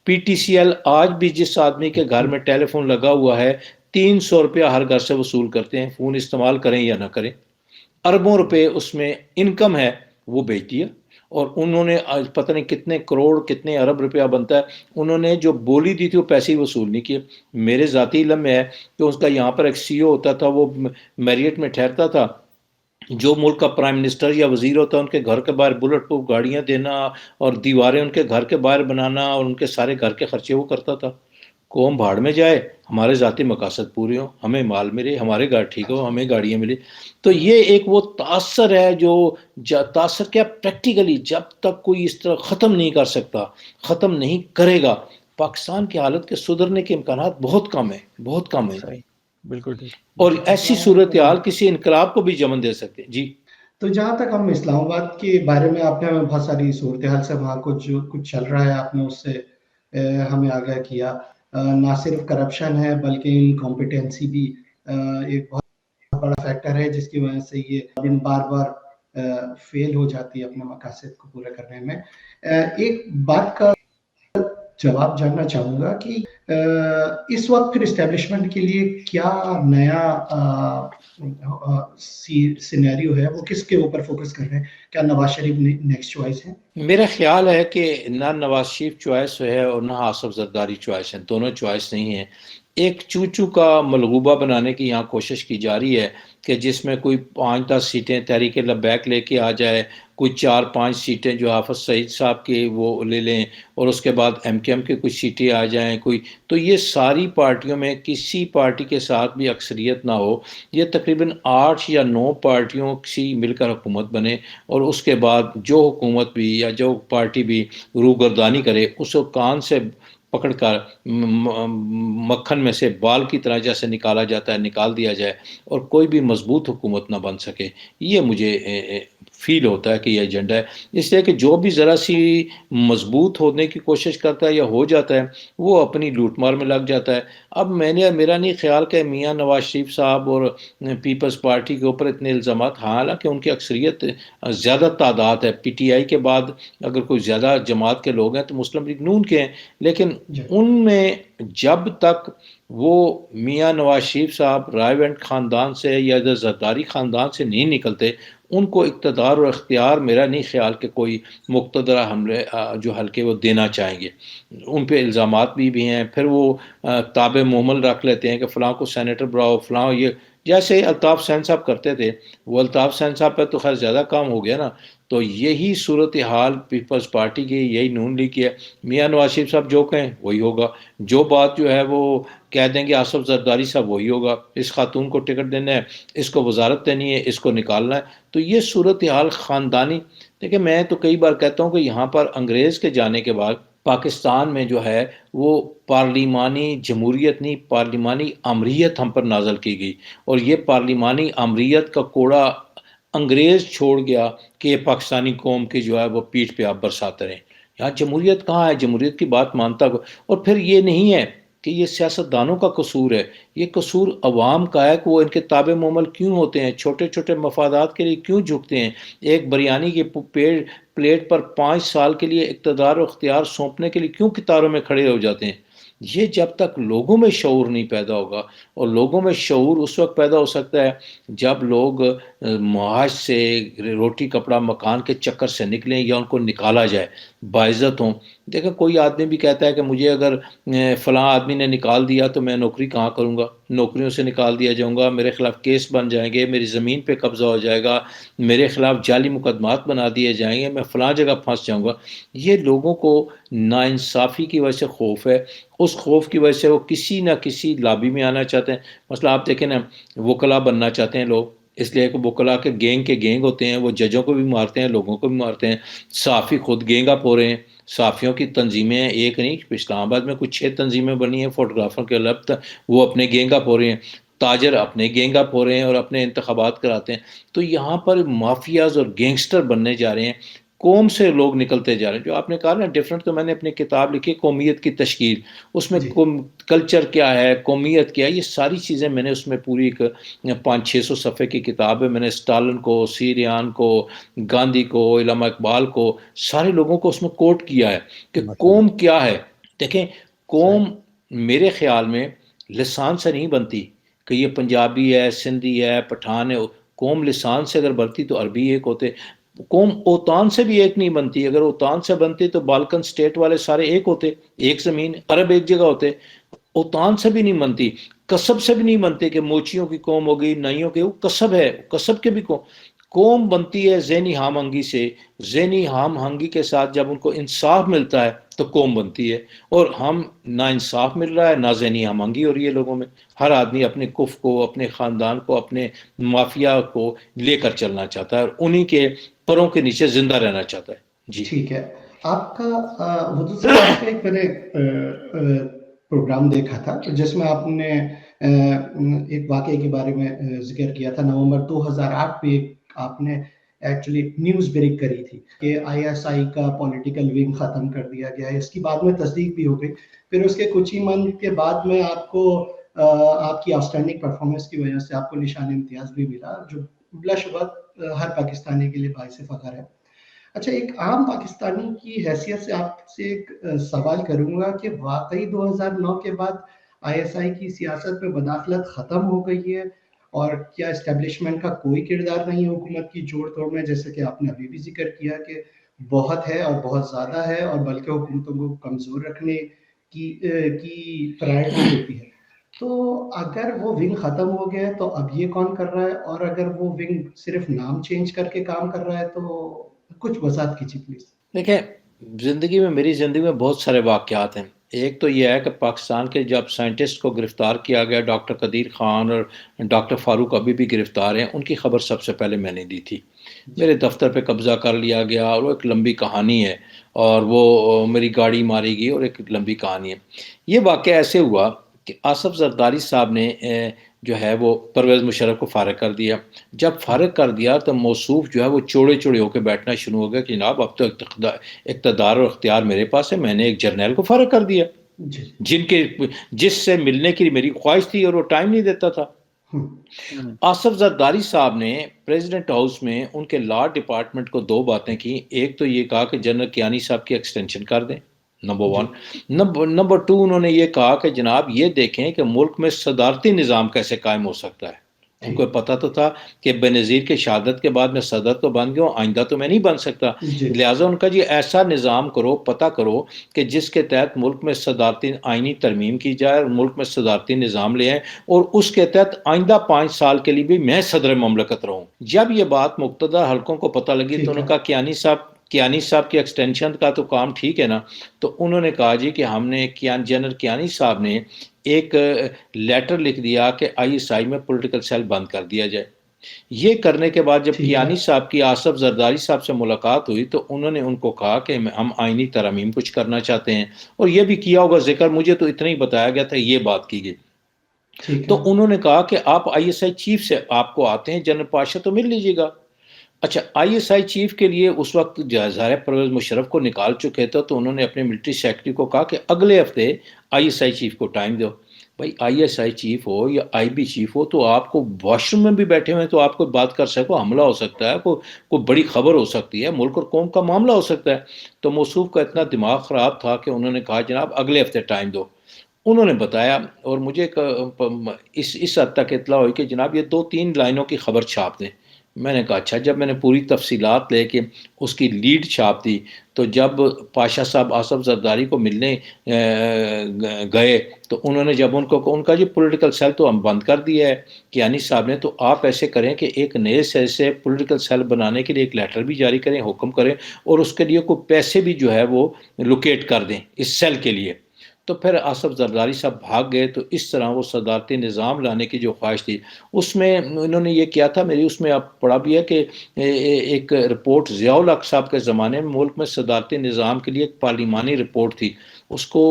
پی ٹی سی ایل آج بھی جس آدمی کے گھر میں ٹیلی فون لگا ہوا ہے 300 روپیہ ہر گھر سے وصول کرتے ہیں، فون استعمال کریں یا نہ کریں. اربوں روپے اس میں انکم ہے، وہ بیچ دیا. اور انہوں نے پتہ نہیں کتنے کروڑ کتنے ارب روپیہ بنتا ہے، انہوں نے جو بولی دی تھی وہ پیسے ہی وصول نہیں کیے. میرے ذاتی علم میں ہے کہ اس کا یہاں پر ایک سی او ہوتا تھا، وہ میریٹ میں ٹھہرتا تھا. جو ملک کا پرائم منسٹر یا وزیر ہوتا ہے ان کے گھر کے باہر بلٹ پروف گاڑیاں دینا اور دیواریں ان کے گھر کے باہر بنانا اور ان کے سارے گھر کے خرچے وہ کرتا تھا. قوم بھاڑ میں جائے، ہمارے ذاتی مقاصد پورے ہوں، ہمیں مال ملے، ہمارے گھر ٹھیک ہو، ہمیں گاڑیاں ملے. تو یہ ایک وہ تاثر ہے جو تاثر کیا پریکٹیکلی جب تک کوئی اس طرح ختم نہیں کر سکتا، ختم نہیں کرے گا، پاکستان کی حالت کے سدھرنے کے امکانات بہت کم ہیں، بہت کم ہیں، صحیح، بالکل ٹھیک۔ اور ایسی صورتحال کسی انقلاب کو بھی جمن دے سکتے ہیں۔ جی تو جہاں تک ہم اسلام آباد کے بارے میں آپ نے ہمیں بہت ساری صورتحال سے وہاں کچھ چل رہا ہے آپ نے اس سے ہمیں آگاہ کیا، نہ صرف کرپشن ہے بلکہ انکمپیٹنسی بھی ایک بہت بڑا فیکٹر ہے جس کی وجہ سے یہ دن بار بار فیل ہو جاتی ہے اپنے مقاصد کو پورا کرنے میں۔ ایک بات کا جواب جاننا چاہوں گا کہ اس وقت پھر اسٹیبلشمنٹ کے لیے کیا نیا سینیریو ہے، وہ کس کے اوپر فوکس کر رہے ہیں؟ کیا نواز شریف نیکسٹ چوائس ہے؟ میرا خیال ہے کہ نہ نواز شریف چوائس ہے اور نہ آصف زرداری چوائس ہے، دونوں چوائس نہیں ہیں۔ ایک چوچو کا ملغوبہ بنانے کی یہاں کوشش کی جا رہی ہے کہ جس میں کوئی 5-10 سیٹیں تحریک لبیک لے کے آ جائے، کوئی 4-5 سیٹیں جو حافظ سعید صاحب کی وہ لے لیں، اور اس کے بعد ایم کیو ایم کی کچھ سیٹیں آ جائیں کوئی، تو یہ ساری پارٹیوں میں کسی پارٹی کے ساتھ بھی اکثریت نہ ہو، یہ تقریباً 8 یا 9 پارٹیوں کی مل کر حکومت بنے، اور اس کے بعد جو حکومت بھی یا جو پارٹی بھی روگردانی کرے اس کو کان سے پکڑ کر مکھن میں سے بال کی طرح جیسے نکالا جاتا ہے نکال دیا جائے، اور کوئی بھی مضبوط حکومت نہ بن سکے۔ یہ مجھے فیل ہوتا ہے کہ یہ ایجنڈا ہے، اس لیے کہ جو بھی ذرا سی مضبوط ہونے کی کوشش کرتا ہے یا ہو جاتا ہے وہ اپنی لوٹ مار میں لگ جاتا ہے۔ اب میرا نہیں خیال کہ میاں نواز شریف صاحب اور پیپلز پارٹی کے اوپر اتنے الزامات، حالانکہ ان کی اکثریت زیادہ تعداد ہے، پی ٹی آئی کے بعد اگر کوئی زیادہ جماعت کے لوگ ہیں تو مسلم لیگ نون کے ہیں، لیکن ان میں جب تک وہ میاں نواز شریف صاحب رائے وینٹ خاندان سے یا زرداری خاندان سے نہیں نکلتے، ان کو اقتدار اور اختیار میرا نہیں خیال کہ کوئی مقتدرہ حملے جو حلقے وہ دینا چاہیں گے۔ ان پہ الزامات بھی ہیں، پھر وہ تابع محمل رکھ لیتے ہیں کہ فلاں کو سینیٹر بناؤ، فلاں یہ جیسے الطاف حسین صاحب کرتے تھے، وہ الطاف حسین صاحب پہ تو خیر زیادہ کام ہو گیا نا، تو یہی صورتحال پیپلز پارٹی کی، یہی نون لیگ کی ہے۔ میاں نواز شریف صاحب جو کہیں وہی ہوگا، جو بات جو ہے وہ کہہ دیں گے آصف زرداری صاحب وہی ہوگا، اس خاتون کو ٹکٹ دینا ہے، اس کو وزارت دینی ہے، اس کو نکالنا ہے، تو یہ صورتحال خاندانی۔ دیکھیں میں تو کئی بار کہتا ہوں کہ یہاں پر انگریز کے جانے کے بعد پاکستان میں جو ہے وہ پارلیمانی جمہوریت نہیں، پارلیمانی آمریت ہم پر نازل کی گئی، اور یہ پارلیمانی آمریت کا کوڑا انگریز چھوڑ گیا کہ یہ پاکستانی قوم کی جو ہے وہ پیٹھ پہ آپ برساتے رہیں۔ یہاں جمہوریت کہاں ہے؟ جمہوریت کی بات مانتا کو، اور پھر یہ نہیں ہے کہ یہ سیاستدانوں کا قصور ہے، یہ قصور عوام کا ہے کہ وہ ان کے تابع معمل کیوں ہوتے ہیں، چھوٹے چھوٹے مفادات کے لیے کیوں جھکتے ہیں، ایک بریانی کی پلیٹ پر 5 سال کے لیے اقتدار و اختیار سونپنے کے لیے کیوں قطاروں میں کھڑے ہو جاتے ہیں۔ یہ جب تک لوگوں میں شعور نہیں پیدا ہوگا، اور لوگوں میں شعور اس وقت پیدا ہو سکتا ہے جب لوگ معاش سے، روٹی کپڑا مکان کے چکر سے نکلیں یا ان کو نکالا جائے، باعزت ہوں۔ دیکھیں کوئی آدمی بھی کہتا ہے کہ مجھے اگر فلاں آدمی نے نکال دیا تو میں نوکری کہاں کروں گا، نوکریوں سے نکال دیا جاؤں گا، میرے خلاف کیس بن جائیں گے، میری زمین پہ قبضہ ہو جائے گا، میرے خلاف جعلی مقدمات بنا دیے جائیں گے، میں فلاں جگہ پھنس جاؤں گا۔ یہ لوگوں کو ناانصافی کی وجہ سے خوف ہے، اس خوف کی وجہ سے وہ کسی نہ کسی لابی میں آنا چاہتے ہیں۔ مثلا آپ دیکھیں نا، وکلا بننا چاہتے ہیں لوگ، اس لیے کہ وکلا کے گینگ ہوتے ہیں، وہ ججوں کو بھی مارتے ہیں، لوگوں کو بھی مارتے ہیں۔ صحافی خود گینگ اپ ہو رہے ہیں، صحافیوں کی تنظیمیں ایک نہیں، اسلام آباد میں کچھ 6 تنظیمیں بنی ہیں فوٹوگرافر کے الگ، وہ اپنے گینگ اپ ہو رہے ہیں، تاجر اپنے گینگ اپ ہو رہے ہیں اور اپنے انتخابات کراتے ہیں۔ تو یہاں پر مافیاز اور گینگسٹر بننے جا رہے ہیں، قوم سے لوگ نکلتے جا رہے ہیں۔ جو آپ نے کہا نا ڈیفرنٹ، تو میں نے اپنی کتاب لکھی قومیت کی تشکیل، اس میں کلچر کیا ہے، قومیت کیا ہے، یہ ساری چیزیں میں نے اس میں پوری 500-600 صفحے کی کتاب ہے۔ میں نے اسٹالن کو، سیریان کو، گاندھی کو، علامہ اقبال کو، سارے لوگوں کو اس میں کوٹ کیا ہے کہ قوم کیا ہے۔ دیکھیں قوم میرے خیال میں لسان سے نہیں بنتی کہ یہ پنجابی ہے، سندھی ہے، پٹھان ہے۔ قوم لسان سے اگر بنتی تو عربی ایک ہوتے۔ قوم اوتان سے بھی ایک نہیں بنتی، اگر اوتان سے بنتی تو بالکن سٹیٹ والے سارے ایک ہوتے، ایک زمین، عرب ایک جگہ ہوتے۔ اوتان سے بھی نہیں بنتی، قصب سے بھی نہیں بنتے کہ موچیوں کی قوم ہوگی، نائیوں کی، وہ قصب ہے، قصب کے بھی قوم بنتی ہے ذہنی ہم آہنگی سے۔ ذہنی ہم آہنگی کے ساتھ جب ان کو انصاف ملتا ہے تو قوم بنتی ہے، اور ہم نہ انصاف مل رہا ہے نہ ذہنی ہم آہنگی ہو رہی ہے لوگوں میں۔ ہر آدمی اپنے کف کو، اپنے خاندان کو، اپنے مافیا کو لے کر چلنا چاہتا ہے، اور انہی کے پروں کے نیچے زندہ رہنا چاہتا ہے۔ جی ٹھیک ہے، آپ کا حدود صاحب آپ کا ایک میں نے پروگرام دیکھا تھا جس میں آپ نے ایک واقعے کے بارے میں ذکر کیا تھا. نومبر 2008 پہ آپ نے ایکچولی نیوز بریک کری تھی کہ آئی ایس آئی کا پولیٹیکل ونگ ختم کر دیا گیا ہے. اس کی بعد میں تصدیق بھی ہو گئی. پھر اس کے کچھ ہی منتھ کے بعد میں آپ کو آپ کی آؤٹسٹینڈنگ پرفارمنس کی وجہ سے آپ کو نشان امتیاز بھی ملا جو بلا شبہ ہر پاکستانی کے لیے باعث فخر ہے. اچھا، ایک عام پاکستانی کی حیثیت سے آپ سے ایک سوال کروں گا کہ واقعی 2009 کے بعد آئی ایس آئی کی سیاست میں مداخلت ختم ہو گئی ہے اور کیا اسٹیبلشمنٹ کا کوئی کردار نہیں حکومت کی جوڑ توڑ میں، جیسے کہ آپ نے ابھی بھی ذکر کیا کہ بہت ہے اور بہت زیادہ ہے اور بلکہ حکومتوں کو کمزور رکھنے کی پرائرٹی ہوتی ہے. تو اگر وہ ونگ ختم ہو گیا ہے تو اب یہ کون کر رہا ہے، اور اگر وہ ونگ صرف نام چینج کر کے کام کر رہا ہے تو کچھ وضاحت کیجیے پلیز. دیکھیں، زندگی میں میری زندگی میں بہت سارے واقعات ہیں. ایک تو یہ ہے کہ پاکستان کے جب سائنٹسٹ کو گرفتار کیا گیا، ڈاکٹر قدیر خان اور ڈاکٹر فاروق ابھی بھی گرفتار ہیں، ان کی خبر سب سے پہلے میں نے دی تھی. میرے دفتر پہ قبضہ کر لیا گیا اور وہ ایک لمبی کہانی ہے، اور وہ میری گاڑی ماری گئی اور ایک لمبی کہانی ہے. یہ واقعہ ایسے ہوا کہ آصف زرداری صاحب نے جو ہے وہ پرویز مشرف کو فارغ کر دیا. جب فارغ کر دیا تو موصوف جو ہے وہ چوڑے چوڑے ہو کے بیٹھنا شروع ہو گیا کہ جناب اب تو اقتدار اور اختیار میرے پاس ہے، میں نے ایک جرنیل کو فارغ کر دیا جس سے ملنے کی میری خواہش تھی اور وہ ٹائم نہیں دیتا تھا. آصف زرداری صاحب نے پریزیڈنٹ ہاؤس میں ان کے لا ڈپارٹمنٹ کو دو باتیں کی. ایک تو یہ کہا کہ جنرل کیانی صاحب کی ایکسٹینشن کر دیں، نمبر 1. نمبر 2 انہوں نے یہ کہا کہ جناب یہ دیکھیں کہ ملک میں صدارتی نظام کیسے قائم ہو سکتا ہے. ان کو پتا تو تھا کہ بینظیر کے شہادت کے بعد میں صدر تو بن گیا ہوں، آئندہ تو میں نہیں بن سکتا. لہٰذا ان کا جی ایسا نظام کرو، پتہ کرو کہ جس کے تحت ملک میں صدارتی آئینی ترمیم کی جائے اور ملک میں صدارتی نظام لے آئیں، اور اس کے تحت آئندہ 5 سال کے لیے بھی میں صدر مملکت رہوں. جب یہ بات مقتدر حلقوں کو پتہ لگی تو انہوں نے کہا کیانی صاحب کی ایکسٹینشن کا تو کام ٹھیک ہے نا. تو انہوں نے کہا جی کہ ہم نے جنرل کیانی صاحب نے ایک لیٹر لکھ دیا کہ آئی ایس آئی میں پولیٹیکل سیل بند کر دیا جائے. یہ کرنے کے بعد جب کیانی صاحب کی آصف زرداری صاحب سے ملاقات ہوئی تو انہوں نے ان کو کہا کہ ہم آئینی ترامیم کچھ کرنا چاہتے ہیں، اور یہ بھی کیا ہوگا ذکر، مجھے تو اتنا ہی بتایا گیا تھا، یہ بات کی گئی. تو انہوں نے کہا کہ آپ آئی ایس آئی چیف سے آپ کو آتے ہیں جنرل پاشا تو مل لیجیے گا. اچھا، آئی ایس آئی چیف کے لیے اس وقت ظاہر پرویز مشرف کو نکال چکے تھے، تو انہوں نے اپنے ملٹری سیکرٹری کو کہا کہ اگلے ہفتے آئی ایس آئی چیف کو ٹائم دو. بھائی آئی ایس آئی چیف ہو یا آئی بی چیف ہو تو آپ کو واش روم میں بھی بیٹھے ہوئے تو آپ کو بات کر سکو، حملہ ہو سکتا ہے، کوئی بڑی خبر ہو سکتی ہے، ملک اور قوم کا معاملہ ہو سکتا ہے. تو موصوف کا اتنا دماغ خراب تھا کہ انہوں نے کہا جناب اگلے ہفتے ٹائم دو. انہوں نے بتایا اور مجھے اس حد تک اطلاع ہوئی کہ جناب یہ 2-3 لائنوں کی خبر چھاپ دیں. میں نے کہا اچھا. جب میں نے پوری تفصیلات لے کے اس کی لیڈ چھاپ دی تو جب پاشا صاحب آصف زرداری کو ملنے گئے تو انہوں نے جب ان کا جو پولیٹیکل سیل تو ہم بند کر دیا ہے کیانی صاحب نے، تو آپ ایسے کریں کہ ایک نئے سے پولیٹیکل سیل بنانے کے لیے ایک لیٹر بھی جاری کریں، حکم کریں، اور اس کے لیے کوئی پیسے بھی جو ہے وہ لوکیٹ کر دیں اس سیل کے لیے. تو پھر آصف زرداری صاحب بھاگ گئے. تو اس طرح وہ صدارتی نظام لانے کی جو خواہش تھی اس میں انہوں نے یہ کیا تھا، میری اس میں آپ پڑھا بھی ہے کہ ایک رپورٹ ضیاء الحق صاحب کے زمانے میں ملک میں صدارتی نظام کے لیے ایک پارلیمانی رپورٹ تھی، اس کو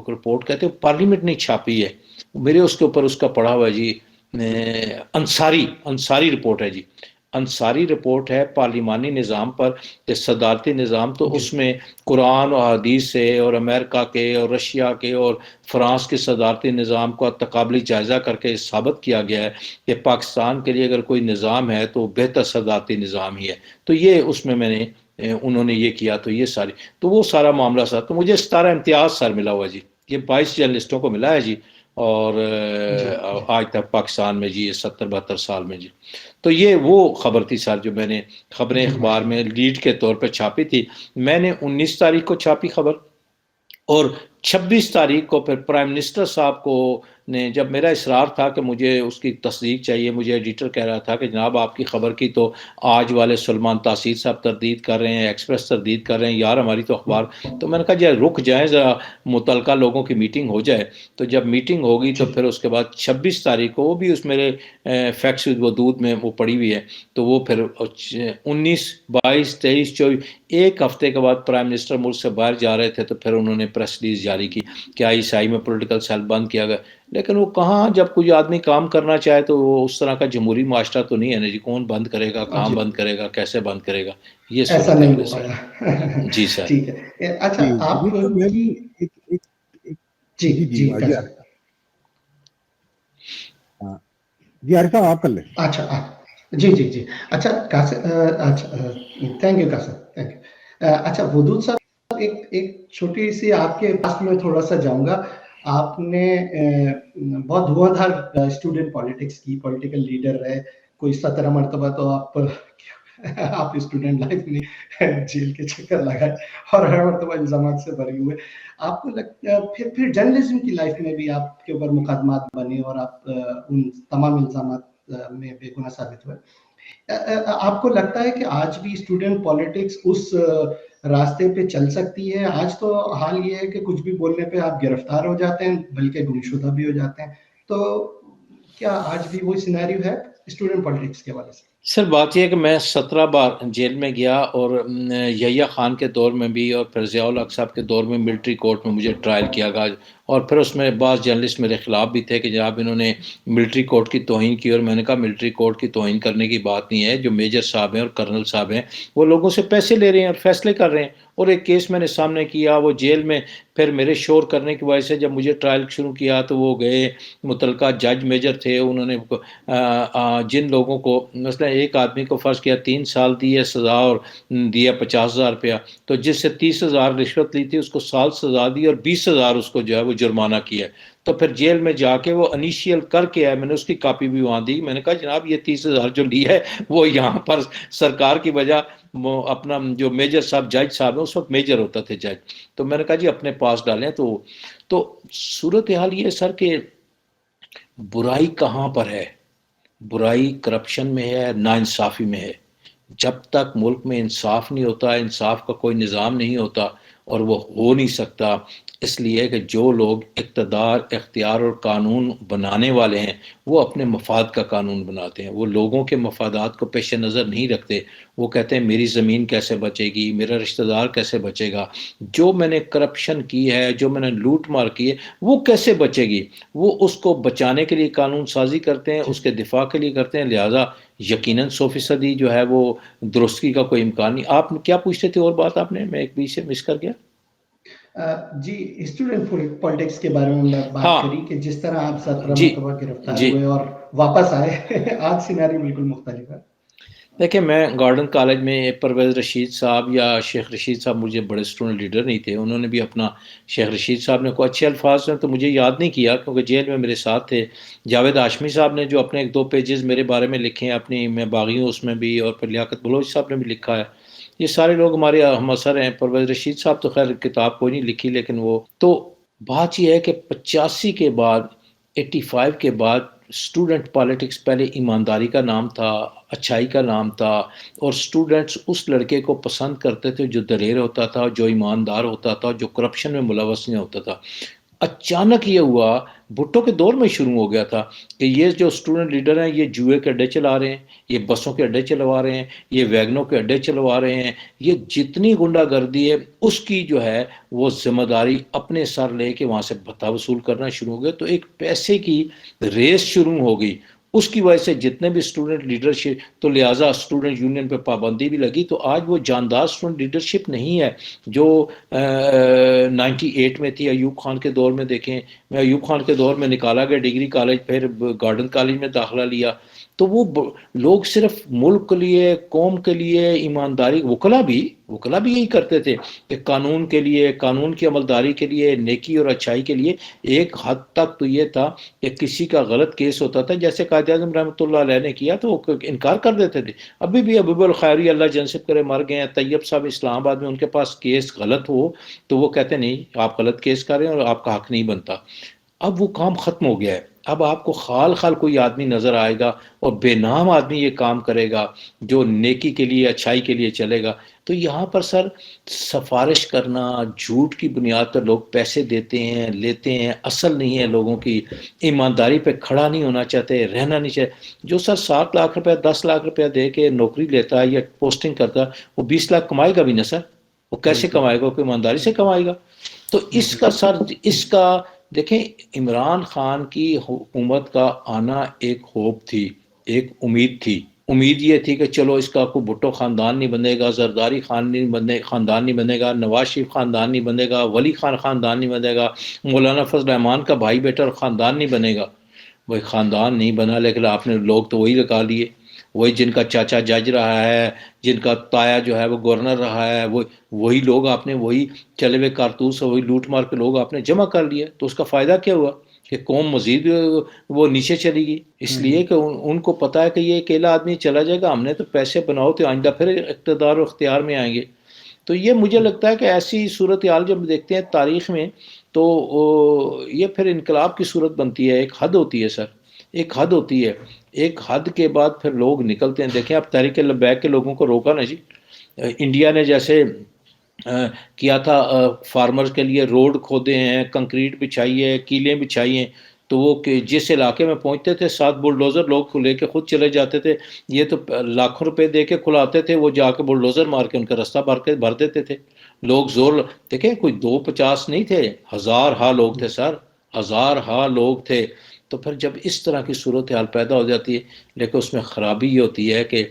رپورٹ کہتے ہیں، پارلیمنٹ نے چھاپی ہے، میرے اس کے اوپر اس کا پڑھا ہوا ہے جی، انصاری رپورٹ ہے جی، انصاری رپورٹ ہے پارلیمانی نظام پر کہ صدارتی نظام. تو اس میں قرآن و حدیث سے اور امریکہ کے اور رشیا کے اور فرانس کے صدارتی نظام کو تقابلی جائزہ کر کے ثابت کیا گیا ہے کہ پاکستان کے لیے اگر کوئی نظام ہے تو بہتر صدارتی نظام ہی ہے. تو یہ اس میں میں نے انہوں نے یہ کیا. تو یہ ساری تو وہ سارا معاملہ سر، تو مجھے 17 امتیاز سر ملا ہوا جی، یہ 22 جرنلسٹوں کو ملا ہے جی، اور آج تک پاکستان میں جی 70-72 سال میں جی. تو یہ وہ خبر تھی سر جو میں نے خبریں اخبار میں لیڈ کے طور پہ چھاپی تھی. میں نے 19 تاریخ کو چھاپی خبر، اور 26 تاریخ کو پھر پرائم منسٹر صاحب کو نے، جب میرا اصرار تھا کہ مجھے اس کی تصدیق چاہیے، مجھے ایڈیٹر کہہ رہا تھا کہ جناب آپ کی خبر کی تو آج والے سلمان تاثیر صاحب تردید کر رہے ہیں، ایکسپریس تردید کر رہے ہیں، یار ہماری تو اخبار. تو میں نے کہا جی رک جائیں ذرا، متعلقہ لوگوں کی میٹنگ ہو جائے. تو جب میٹنگ ہوگی تو پھر اس کے بعد 26 تاریخ کو وہ بھی اس میرے فیکس ودود میں وہ پڑی ہوئی ہے. تو وہ پھر 19، 22، 23، 24 ایک ہفتے کے بعد پرائم منسٹر ملک سے باہر جا رہے تھے تو پھر انہوں نے پریس ریلیز جاری کی کہ ISI میں پولیٹیکل سیل بند کیا گیا، لیکن وہ کہاں، جب کوئی آدمی کام کرنا چاہے تو وہ اس طرح کا جمہوری معاشرہ تو نہیں ہے نا جی، کون بند کرے گا، کہاں جی بند کرے گا، کیسے بند کرے گا، یہ ایسا صورتحال نہیں ہے ہو سر۔ پایا جی سر۔ ٹھیک ہے، اچھا جی آپ وزیر صاحب میں کی، بھی ایک جی جی جی کر جی سکتے، ہاں، جی عارف صاحب آپ کر لیں۔ اچھا جی جی جی اچھا قاسم، اچھا thank you Qasim, thank you. اچھا ودود صاحب، ایک چھوٹی سی آپ کے پاس میں تھوڑا سا جاؤں گا۔ آپ نے بہت دھواں دھار اسٹوڈنٹ پالیٹکس کی، پولیٹیکل لیڈر رہے، کوئی 17 مرتبہ تو آپ اسٹوڈنٹ لائف میں جیل کے چکر لگائے اور ہر مرتبہ الزامات سے بھرے ہوئے۔ آپ کو لگتا پھر جرنلزم کی لائف میں بھی آپ کے اوپر مقدمات بنے اور آپ ان تمام الزامات میں بے گناہ ثابت ہوئے۔ آپ کو لگتا ہے کہ آج بھی اسٹوڈنٹ پالیٹکس اس راستے پہ چل سکتی ہے؟ آج تو حال یہ ہے کہ کچھ بھی بولنے پہ آپ گرفتار ہو جاتے ہیں، بلکہ گمشدہ بھی ہو جاتے ہیں، تو کیا آج بھی وہی سینیریو ہے اسٹوڈنٹ پالیٹکس کے حوالے سے؟ سر بات یہ ہے کہ میں 17 بار جیل میں گیا، اور یحییٰ خان کے دور میں بھی اور پھر ضیاء الحق صاحب کے دور میں ملٹری کورٹ میں مجھے ٹرائل کیا گیا، اور پھر اس میں بعض جرنلسٹ میرے خلاف بھی تھے کہ جناب انہوں نے ملٹری کورٹ کی توہین کی، اور میں نے کہا ملٹری کورٹ کی توہین کرنے کی بات نہیں ہے، جو میجر صاحب ہیں اور کرنل صاحب ہیں وہ لوگوں سے پیسے لے رہے ہیں اور فیصلے کر رہے ہیں، اور ایک کیس میں نے سامنے کیا، وہ جیل میں پھر میرے شور کرنے کی وجہ سے جب مجھے ٹرائل شروع کیا تو وہ گئے، متعلقہ جج میجر تھے، انہوں نے جن لوگوں کو مثلا ایک آدمی کو فرض کیا 3 سال دی ہے سزا اور دیا 50,000 روپیہ، تو جس سے 30,000 رشوت لی تھی اس کو سال سزا دی اور 20,000 اس کو جو ہے وہ جرمانہ کیا ہے، تو پھر جیل میں جا کے وہ انیشیل کر کے آئے، میں نے اس کی کاپی بھی وہاں دی، میں نے کہا جناب یہ 30,000 جو لی ہے وہ یہاں پر سرکار کی وجہ اپنا جو میجر صاحب جج صاحب ہے، اس وقت میجر ہوتا تھے جج، تو میں نے کہا جی اپنے پاس ڈالیں، تو صورتحال یہ سر کہ برائی کہاں پر ہے؟ برائی کرپشن میں ہے، ناانصافی میں ہے۔ جب تک ملک میں انصاف نہیں ہوتا، انصاف کا کوئی نظام نہیں ہوتا، اور وہ ہو نہیں سکتا، اس لیے کہ جو لوگ اقتدار، اختیار اور قانون بنانے والے ہیں وہ اپنے مفاد کا قانون بناتے ہیں، وہ لوگوں کے مفادات کو پیش نظر نہیں رکھتے، وہ کہتے ہیں میری زمین کیسے بچے گی، میرا رشتہ دار کیسے بچے گا، جو میں نے کرپشن کی ہے، جو میں نے لوٹ مار کی ہے وہ کیسے بچے گی، وہ اس کو بچانے کے لیے قانون سازی کرتے ہیں، اس کے دفاع کے لیے کرتے ہیں، لہٰذا یقیناً 100% جو ہے وہ درستگی کا کوئی امکان نہیں۔ آپ کیا پوچھتے تھے اور بات آپ نے، میں ایک بیچ سے مس کر گیا۔ جی اسٹوڈنٹ پالیٹکس کے بارے میں بات ہاں کری کہ جس طرح آپ 17 جی مرتبہ گرفتار جی ہوئے اور واپس آئے آج سینیریو بالکل مختلف ہے۔ دیکھیں میں گارڈن کالج میں پرویز رشید صاحب یا شیخ رشید صاحب مجھے بڑے اسٹوڈنٹ لیڈر نہیں تھے، انہوں نے بھی اپنا، شیخ رشید صاحب نے کوئی اچھے الفاظ میں تو مجھے یاد نہیں کیا کیونکہ جیل میں میرے ساتھ تھے، جاوید ہاشمی صاحب نے جو اپنے 2 پیجز میرے بارے میں لکھے ہیں اپنی میں باغی ہوں اس میں بھی، اور پھر لیاقت بلوچ صاحب نے بھی لکھا ہے، یہ سارے لوگ ہمارے ہم اثر ہیں۔ پرویز رشید صاحب تو خیر کتاب کوئی نہیں لکھی، لیکن وہ تو بات یہ ہے کہ 85 کے بعد، 85 کے بعد اسٹوڈنٹ پالیٹکس پہلے ایمانداری کا نام تھا، اچھائی کا نام تھا، اور اسٹوڈنٹس اس لڑکے کو پسند کرتے تھے جو دلیر ہوتا تھا، جو ایماندار ہوتا تھا، جو کرپشن میں ملوث نہیں ہوتا تھا۔ اچانک یہ ہوا، بھٹو کے دور میں شروع ہو گیا تھا کہ یہ جو اسٹوڈنٹ لیڈر ہیں یہ جوئے کے اڈے چلا رہے ہیں، یہ بسوں کے اڈے چلوا رہے ہیں، یہ ویگنوں کے اڈے چلوا رہے ہیں، یہ جتنی غنڈہ گردی ہے اس کی جو ہے وہ ذمہ داری اپنے سر لے کے وہاں سے بھتہ وصول کرنا شروع ہو گیا، تو ایک پیسے کی ریس شروع ہو گئی، اس کی وجہ سے جتنے بھی اسٹوڈنٹ لیڈرشپ، تو لہٰذا اسٹوڈنٹ یونین پہ پابندی بھی لگی، تو آج وہ جاندار اسٹوڈنٹ لیڈرشپ نہیں ہے جو 98 میں تھی ایوب خان کے دور میں۔ دیکھیں میں ایوب خان کے دور میں نکالا گیا ڈگری کالج، پھر گارڈن کالج میں داخلہ لیا، تو وہ لوگ صرف ملک کے لیے، قوم کے لیے ایمانداری، وکلا بھی یہی کرتے تھے کہ قانون کے لیے، قانون کی عملداری کے لیے، نیکی اور اچھائی کے لیے، ایک حد تک تو یہ تھا کہ کسی کا غلط کیس ہوتا تھا جیسے قائد اعظم رحمۃ اللہ علیہ نے کیا تو وہ انکار کر دیتے تھے، ابھی بھی ابو الخیری اللہ جنسب کرے مر گئے ہیں، طیب صاحب اسلام آباد میں، ان کے پاس کیس غلط ہو تو وہ کہتے نہیں آپ غلط کیس کر رہے ہیں اور آپ کا حق نہیں بنتا۔ اب وہ کام ختم ہو گیا ہے، اب آپ کو خال کوئی آدمی نظر آئے گا اور بے نام آدمی یہ کام کرے گا جو نیکی کے لیے، اچھائی کے لیے چلے گا، تو یہاں پر سر سفارش کرنا، جھوٹ کی بنیاد پر لوگ پیسے دیتے ہیں، لیتے ہیں، اصل نہیں ہے لوگوں کی، ایمانداری پہ کھڑا نہیں ہونا چاہتے، رہنا نہیں چاہتے. جو سر 7 لاکھ روپے 10 لاکھ روپیہ دے کے نوکری لیتا ہے یا پوسٹنگ کرتا ہے، وہ 20 لاکھ کمائے گا بھی نا سر. وہ کیسے کمائے گا؟ کوئی ایمانداری سے کمائے گا. تو اس کا سر اس کا دیکھیں، عمران خان کی حکومت کا آنا ایک ہوپ تھی، ایک امید تھی. امید یہ تھی کہ چلو اس کا کوئی بھٹو خاندان نہیں بنے گا، زرداری خاندان نہیں بنے گا، نواز شریف خاندان نہیں بنے گا، ولی خان خاندان نہیں بنے گا، مولانا فضل الرحمان کا بھائی بیٹا اور خاندان نہیں بنے گا. وہی خاندان نہیں بنا، لیکن آپ نے لوگ تو وہی لگا لیے. وہی جن کا چاچا جج رہا ہے، جن کا تایا جو ہے وہ گورنر رہا ہے، وہی لوگ آپ نے، وہی چلے ہوئے کارتوس اور وہی لوٹ مار کے لوگ آپ نے جمع کر لیے. تو اس کا فائدہ کیا ہوا کہ قوم مزید وہ نیچے چلی گئی، اس لیے کہ ان کو پتا ہے کہ یہ اکیلا آدمی چلا جائے گا. ہم نے تو پیسے بناؤ تو آئندہ پھر اقتدار و اختیار میں آئیں گے. تو یہ مجھے لگتا ہے کہ ایسی صورتحال جب دیکھتے ہیں تاریخ میں تو یہ پھر انقلاب کی صورت بنتی ہے. ایک حد ہوتی ہے سر، ایک حد ہوتی ہے. ایک حد کے بعد پھر لوگ نکلتے ہیں. دیکھیں آپ تحریک لبیک کے لوگوں کو روکا نا جی. انڈیا نے جیسے کیا تھا، فارمرز کے لیے روڈ کھودے ہیں، کنکریٹ بچھائی ہے، کیلیں بچھائی ہیں، تو وہ جس علاقے میں پہنچتے تھے 7 بلڈوزر لوگ لے کے خود چلے جاتے تھے. یہ تو لاکھوں روپے دے کے کھلاتے تھے، وہ جا کے بلڈوزر مار کے ان کا راستہ بھر دیتے تھے. لوگ زور دیکھیں، کوئی 250 نہیں تھے، ہزار ہا لوگ تھے سر، ہزار ہا لوگ تھے. تو پھر جب اس طرح کی صورتحال پیدا ہو جاتی ہے، لیکن اس میں خرابی یہ ہوتی ہے کہ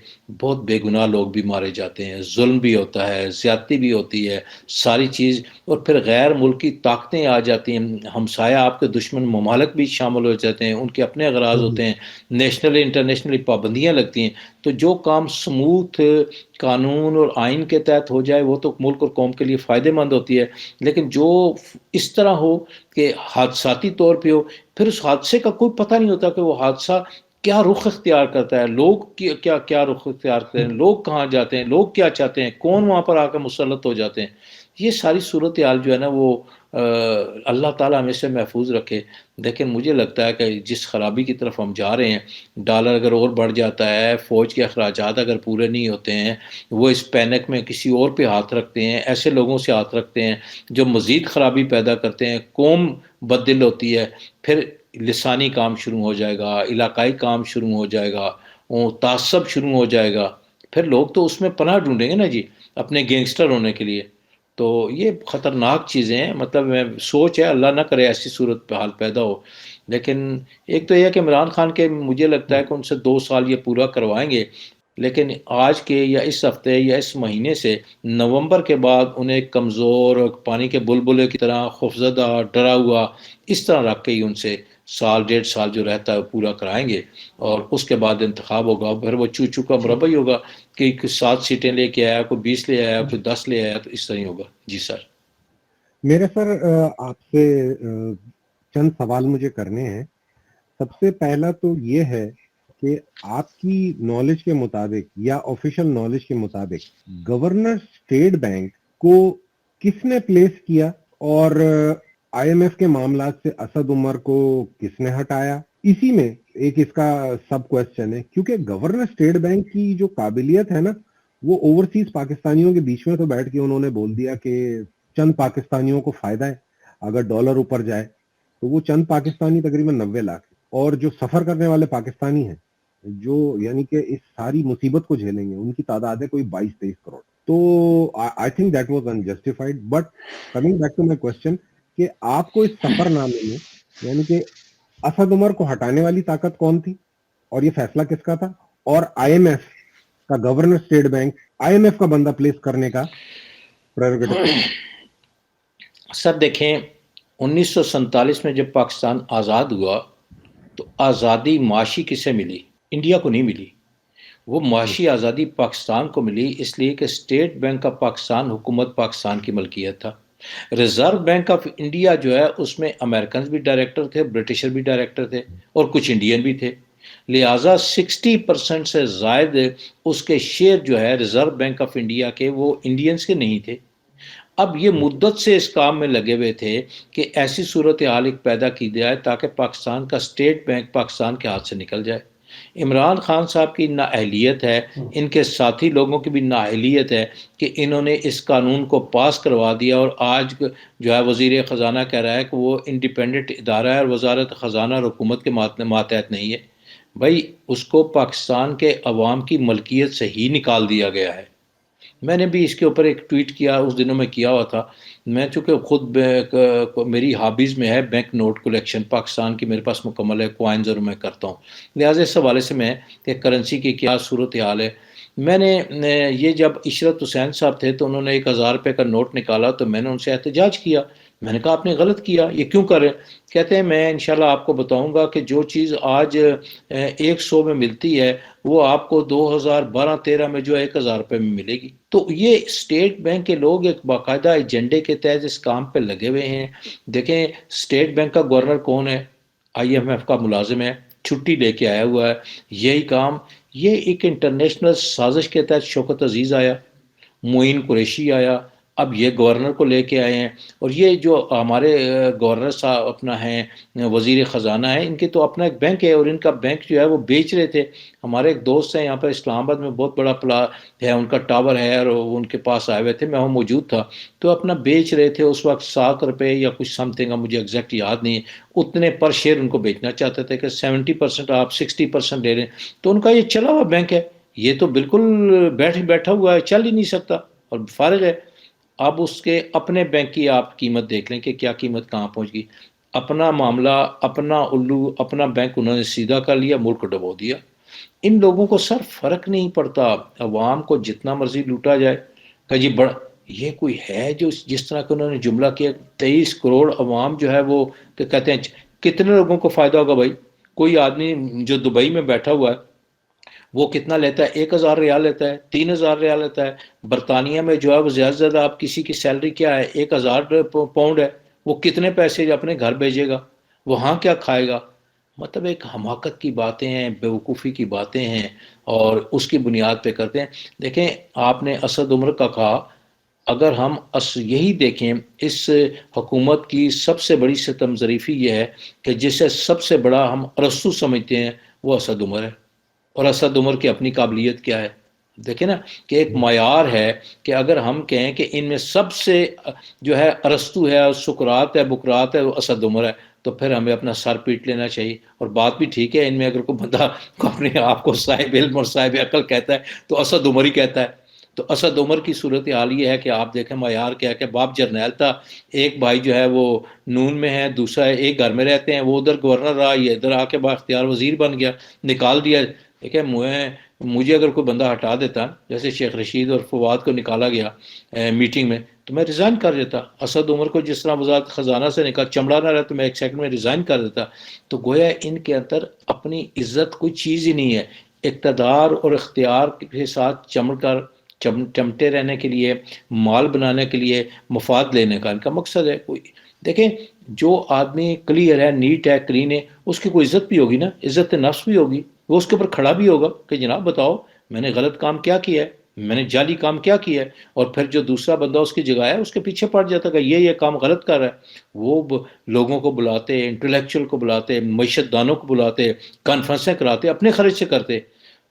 بہت بے گناہ لوگ بھی مارے جاتے ہیں، ظلم بھی ہوتا ہے، زیادتی بھی ہوتی ہے، ساری چیز. اور پھر غیر ملکی طاقتیں آ جاتی ہیں، ہمسایہ آپ کے دشمن ممالک بھی شامل ہو جاتے ہیں، ان کے اپنے اغراض ہوتے ہیں، نیشنل انٹرنیشنلی پابندیاں لگتی ہیں. تو جو کام سموتھ قانون اور آئین کے تحت ہو جائے وہ تو ملک اور قوم کے لیے فائدہ مند ہوتی ہے. لیکن جو اس طرح ہو کہ حادثاتی طور پہ ہو، پھر اس حادثے کا کوئی پتہ نہیں ہوتا کہ وہ حادثہ کیا رخ اختیار کرتا ہے، لوگ کیا رخ اختیار کرتے ہیں، لوگ کہاں جاتے ہیں، لوگ کیا چاہتے ہیں، کون وہاں پر آ کر مسلط ہو جاتے ہیں. یہ ساری صورتحال جو ہے نا وہ اللہ تعالیٰ ہمیں سے محفوظ رکھے. لیکن مجھے لگتا ہے کہ جس خرابی کی طرف ہم جا رہے ہیں، ڈالر اگر اور بڑھ جاتا ہے، فوج کے اخراجات اگر پورے نہیں ہوتے ہیں، وہ اس پینک میں کسی اور پہ ہاتھ رکھتے ہیں، ایسے لوگوں سے ہاتھ رکھتے ہیں جو مزید خرابی پیدا کرتے ہیں، قوم بدل ہوتی ہے، پھر لسانی کام شروع ہو جائے گا، علاقائی کام شروع ہو جائے گا، تعصب شروع ہو جائے گا. پھر لوگ تو اس میں پناہ ڈھونڈیں گے نا جی، اپنے گینگسٹر ہونے کے لیے. تو یہ خطرناک چیزیں ہیں. مطلب میں سوچ ہے اللہ نہ کرے ایسی صورت حال پیدا ہو. لیکن ایک تو یہ کہ عمران خان کے مجھے لگتا ہے کہ ان سے 2 سال یہ پورا کروائیں گے، لیکن آج کے یا اس ہفتے یا اس مہینے سے نومبر کے بعد انہیں کمزور پانی کے بلبلے کی طرح خوفزدہ ڈرا ہوا اس طرح رکھ کے ہی ان سے 1.5 سال جو رہتا ہے پورا کرائیں گے. اور اس کے بعد انتخاب ہوگا، پھر وہ چو کا مربع ہی ہوگا کہ 7 سیٹیں لے کے آیا، کوئی 20 لے آیا، کوئی 10 لے آیا، تو اس طرح ہی ہوگا. جی سر. میرے سر آپ سے چند سوال مجھے کرنے ہیں. سب سے پہلا تو یہ ہے کہ آپ کی نالج کے مطابق یا آفیشیل نالج کے مطابق گورنر اسٹیٹ بینک کو کس نے پلیس کیا، اور آئی ایم ایف کے معاملات سے اسد عمر کو کس نے ہٹایا؟ اسی میں ایک اس کا سب کویسچن ہے، کیونکہ گورنر اسٹیٹ بینک کی جو قابلیت ہے نا، وہ اوورسیز پاکستانیوں کے بیچ میں تو بیٹھ کے انہوں نے بول دیا کہ چند پاکستانیوں کو فائدہ ہے اگر ڈالر اوپر جائے، تو وہ چند پاکستانی تقریباً 90 لاکھ، اور جو سفر کرنے والے پاکستانی ہیں جو یعنی کہ اس ساری مصیبت کو جھیلیں گے، ان کی تعداد ہے کوئی 22-23 کروڑ. تو I think that was unjustified. But coming back to my question کہ آپ کو اس سفر نامے میں یعنی کہ اسد عمر کو ہٹانے والی طاقت کون تھی، اور یہ فیصلہ کس کا تھا، اور آئی ایم ایف کا governor State Bank I M F کا بندہ پلیس کرنے کا پریروگیٹو؟ سر دیکھیں، 1947 میں جب پاکستان آزاد ہوا تو آزادی معاشی کسے ملی؟ انڈیا کو نہیں ملی. وہ معاشی آزادی پاکستان کو ملی اس لیے کہ اسٹیٹ بینک آف پاکستان حکومت پاکستان کی ملکیت تھا. ریزرو بینک آف انڈیا جو ہے اس میں امریکنز بھی ڈائریکٹر تھے، برٹشر بھی ڈائریکٹر تھے، اور کچھ انڈین بھی تھے. لہٰذا 60% سے زائد اس کے شیئر جو ہے ریزرو بینک آف انڈیا کے وہ انڈینز کے نہیں تھے. اب یہ مدت سے اس کام میں لگے ہوئے تھے کہ ایسی صورتحال ایک پیدا کی جائے تاکہ پاکستان کا اسٹیٹ بینک پاکستان کے ہاتھ سے نکل جائے. عمران خان صاحب کی نااہلیت ہے، ان کے ساتھی لوگوں کی بھی نااہلیت ہے کہ انہوں نے اس قانون کو پاس کروا دیا، اور آج جو ہے وزیر خزانہ کہہ رہا ہے کہ وہ انڈیپینڈنٹ ادارہ ہے اور وزارت خزانہ اور حکومت کے ماتحت نہیں ہے۔ بھائی اس کو پاکستان کے عوام کی ملکیت سے ہی نکال دیا گیا ہے۔ میں نے بھی اس کے اوپر ایک ٹویٹ کیا، اس دنوں میں کیا ہوا تھا۔ میں چونکہ خود میری ہابیز میں ہے بینک نوٹ کلیکشن، پاکستان کی میرے پاس مکمل ہے کوائنز، اور میں کرتا ہوں، لہٰذا اس حوالے سے میں کہ کرنسی کی کیا صورتحال ہے۔ میں نے یہ جب عشرت حسین صاحب تھے تو انہوں نے 1000 روپے کا نوٹ نکالا تو میں نے ان سے احتجاج کیا، میں نے کہا آپ نے غلط کیا، یہ کیوں کریں؟ کہتے ہیں میں انشاءاللہ آپ کو بتاؤں گا کہ جو چیز آج 100 میں ملتی ہے وہ آپ کو 2012-13 میں جو 1000 روپے میں ملے گی۔ تو یہ اسٹیٹ بینک کے لوگ ایک باقاعدہ ایجنڈے کے تحت اس کام پہ لگے ہوئے ہیں۔ دیکھیں اسٹیٹ بینک کا گورنر کون ہے؟ IMF کا ملازم ہے، چھٹی لے کے آیا ہوا ہے، یہی کام، یہ ایک انٹرنیشنل سازش کے تحت شوکت عزیز آیا، معین قریشی آیا، اب یہ گورنر کو لے کے آئے ہیں، اور یہ جو ہمارے گورنر صاحب اپنا ہیں وزیر خزانہ ہیں، ان کے تو اپنا ایک بینک ہے، اور ان کا بینک جو ہے وہ بیچ رہے تھے۔ ہمارے ایک دوست ہیں یہاں پر اسلام آباد میں، بہت بڑا ہے ان کا ٹاور ہے، اور ان کے پاس آئے ہوئے تھے، میں وہاں موجود تھا، تو اپنا بیچ رہے تھے اس وقت 7 روپے یا کچھ سم تھنگ، مجھے ایگزیکٹ یاد نہیں ہے، اتنے پر شیئر ان کو بیچنا چاہتے تھے کہ 70% آپ 60% لے رہے ہیں۔ تو ان کا یہ چلا ہوا بینک ہے، یہ تو بالکل بیٹھا ہوا ہے، چل ہی نہیں سکتا اور فارغ ہے۔ اب اس کے اپنے بینک کی آپ قیمت دیکھ لیں کہ کیا قیمت کہاں پہنچ گئی۔ اپنا معاملہ، اپنا الو، اپنا بینک انہوں نے سیدھا کر لیا، ملک ڈبو دیا۔ ان لوگوں کو سر فرق نہیں پڑتا، عوام کو جتنا مرضی لوٹا جائے کہ جی بڑا، یہ کوئی ہے جو جس طرح کہ انہوں نے جملہ کیا 23 کروڑ عوام جو ہے وہ کہ کہتے ہیں کتنے لوگوں کو فائدہ ہوگا بھائی؟ کوئی آدمی جو دبئی میں بیٹھا ہوا ہے وہ کتنا لیتا ہے؟ 1000 ریال لیتا ہے، 3000 ریال لیتا ہے۔ برطانیہ میں جو ہے وہ زیادہ سے زیادہ آپ کسی کی سیلری کیا ہے؟ 1000 پاؤنڈ ہے، وہ کتنے پیسے اپنے گھر بھیجے گا؟ وہاں کیا کھائے گا؟ مطلب ایک حماقت کی باتیں ہیں، بیوقوفی کی باتیں ہیں، اور اس کی بنیاد پہ کرتے ہیں۔ دیکھیں آپ نے اسد عمر کا کہا، اگر ہم یہی دیکھیں اس حکومت کی سب سے بڑی ستم ظریفی یہ ہے کہ جسے سب سے بڑا ہم ارسطو سمجھتے ہیں وہ اسد عمر ہے، اور اسد عمر کی اپنی قابلیت کیا ہے؟ دیکھیں نا کہ ایک معیار ہے کہ اگر ہم کہیں کہ ان میں سب سے جو ہے ارسطو ہے، سقراط ہے، بقراط ہے، وہ اسد عمر ہے، تو پھر ہمیں اپنا سر پیٹ لینا چاہیے۔ اور بات بھی ٹھیک ہے، ان میں اگر کوئی بندہ اپنے آپ کو صاحب علم اور صاحب عقل کہتا ہے تو اسد عمر ہی کہتا ہے۔ تو اسد عمر کی صورت حال یہ ہے کہ آپ دیکھیں معیار کیا ہے کہ باپ جرنیل تھا، ایک بھائی جو ہے وہ نون میں ہے، دوسرا ایک گھر میں رہتے ہیں، وہ ادھر گورنر رہا، یہ ادھر آ کے با اختیار وزیر بن گیا، نکال دیا۔ دیکھیں مجھے اگر کوئی بندہ ہٹا دیتا، جیسے شیخ رشید اور فواد کو نکالا گیا میٹنگ میں، تو میں ریزائن کر دیتا۔ اسد عمر کو جس طرح وزارت خزانہ سے نکال چمڑا نہ رہا تو میں 1 سیکنڈ میں ریزائن کر دیتا۔ تو گویا ان کے اندر اپنی عزت کوئی چیز ہی نہیں ہے، اقتدار اور اختیار کے ساتھ چمٹے رہنے کے لیے، مال بنانے کے لیے، مفاد لینے کا ان کا مقصد ہے۔ کوئی دیکھیں جو آدمی کلیئر ہے، نیٹ ہے، کلین ہے، اس کی کوئی عزت بھی ہوگی نا، عزت نفس بھی ہوگی، وہ اس کے اوپر کھڑا بھی ہوگا کہ جناب بتاؤ میں نے غلط کام کیا کیا ہے، میں نے جعلی کام کیا کیا ہے، اور پھر جو دوسرا بندہ اس کی جگہ ہے اس کے پیچھے پڑ جاتا کہ یہ کام غلط کر رہا ہے۔ وہ لوگوں کو بلاتے، انٹلیکچوئل کو بلاتے، معیشت دانوں کو بلاتے، کانفرنسیں کراتے، اپنے خرچ سے کرتے۔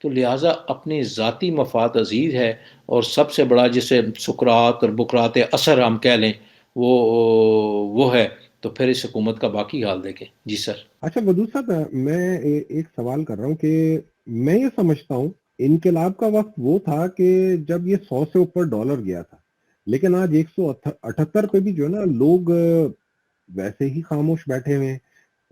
تو لہٰذا اپنی ذاتی مفاد عزیز ہے، اور سب سے بڑا جسے سقراط اور بقراط اثر ہم کہہ لیں وہ ہے، تو پھر اس حکومت کا باقی حال دیکھیں۔ جی سر۔ اچھا ودود صاحب، میں ایک سوال کر رہا ہوں کہ میں یہ سمجھتا ہوں انقلاب کا وقت وہ تھا کہ جب یہ 100 سے اوپر ڈالر گیا تھا، لیکن آج 178 پہ بھی جو ہے نا لوگ ویسے ہی خاموش بیٹھے ہوئے ہیں،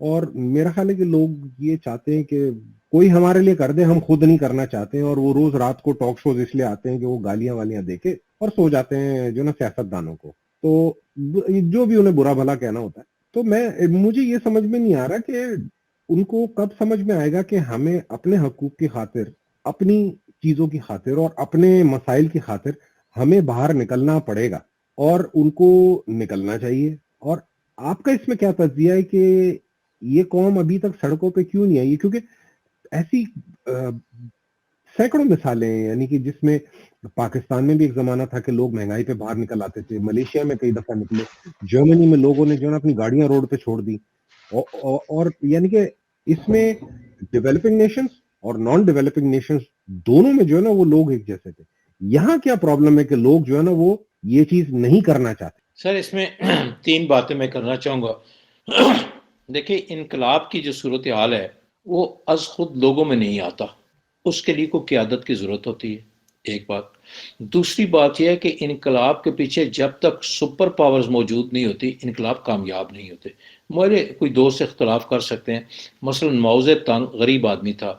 اور میرا خیال ہے کہ لوگ یہ چاہتے ہیں کہ کوئی ہمارے لیے کر دے، ہم خود نہیں کرنا چاہتے ہیں، اور وہ روز رات کو ٹاک شوز اس لیے آتے ہیں کہ وہ گالیاں والیاں دے کے اور سو جاتے ہیں جو نا سیاست دانوں کو، تو جو بھی انہیں برا بھلا کہنا ہوتا ہے۔ تو مجھے یہ سمجھ میں نہیں آ رہا کہ ان کو کب سمجھ میں آئے گا کہ ہمیں اپنے حقوق کی خاطر، اپنی چیزوں کی خاطر اور اپنے مسائل کی خاطر ہمیں باہر نکلنا پڑے گا، اور ان کو نکلنا چاہیے۔ اور آپ کا اس میں کیا تجزیہ ہے کہ یہ قوم ابھی تک سڑکوں پہ کیوں نہیں آئی؟ کیونکہ ایسی سینکڑوں مثالیں ہیں، یعنی کہ جس میں پاکستان میں بھی ایک زمانہ تھا کہ لوگ مہنگائی پہ باہر نکل آتے تھے، ملیشیا میں کئی دفعہ نکلے، جرمنی میں لوگوں نے جو ہے اپنی گاڑیاں روڈ پہ چھوڑ دی، اور یعنی کہ اس میں ڈیولپنگ نیشنز اور نان ڈیولپنگ نیشنز دونوں میں جو ہے نا وہ لوگ ایک جیسے تھے. یہاں کیا پرابلم ہے کہ لوگ جو ہے نا وہ یہ چیز نہیں کرنا چاہتے. سر اس میں 3 باتیں میں کرنا چاہوں گا. دیکھیں انقلاب کی جو صورتحال ہے وہ از خود لوگوں میں نہیں آتا, اس کے لیے کوئی قیادت کی ضرورت ہوتی ہے, ایک بات. دوسری بات یہ ہے کہ انقلاب کے پیچھے جب تک سپر پاورز موجود نہیں ہوتی انقلاب کامیاب نہیں ہوتے. میرے کوئی دوست اختلاف کر سکتے ہیں, مثلا ماؤ زے تنگ غریب آدمی تھا,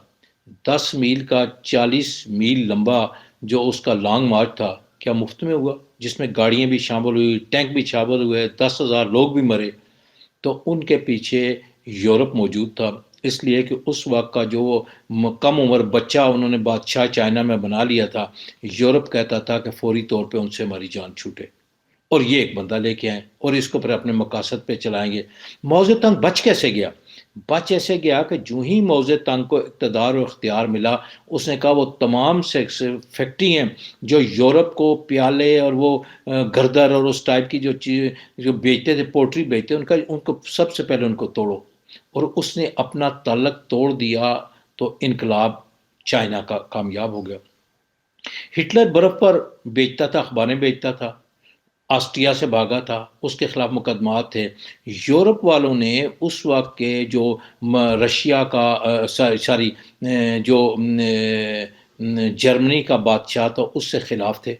10 میل کا 40 میل لمبا جو اس کا لانگ مارچ تھا کیا مفت میں ہوا, جس میں گاڑیاں بھی شامل ہوئی, ٹینک بھی شامل ہوئے, 10,000 لوگ بھی مرے. تو ان کے پیچھے یورپ موجود تھا, اس لیے کہ اس وقت کا جو کم عمر بچہ انہوں نے بادشاہ چائنا میں بنا لیا تھا, یورپ کہتا تھا کہ فوری طور پہ ان سے ہماری جان چھوٹے, اور یہ ایک بندہ لے کے آئیں اور اس کو پھر اپنے مقاصد پہ چلائیں گے. ماؤ زے تنگ بچ کیسے گیا؟ بچ ایسے گیا کہ جو ہی ماؤ زے تنگ کو اقتدار و اختیار ملا, اس نے کہا وہ تمام فیکٹری ہیں جو یورپ کو پیالے اور وہ گردر اور اس ٹائپ کی جو چیز جو بیچتے تھے, پوٹری بیچتے, ان کو سب سے پہلے ان کو توڑو. اور اس نے اپنا تعلق توڑ دیا تو انقلاب چائنا کا کامیاب ہو گیا. ہٹلر برف پر بیچتا تھا, اخباریں بیچتا تھا, آسٹریا سے بھاگا تھا, اس کے خلاف مقدمات تھے. یورپ والوں نے اس وقت کے جو رشیا کا ساری جو جرمنی کا بادشاہ تھا اس سے خلاف تھے,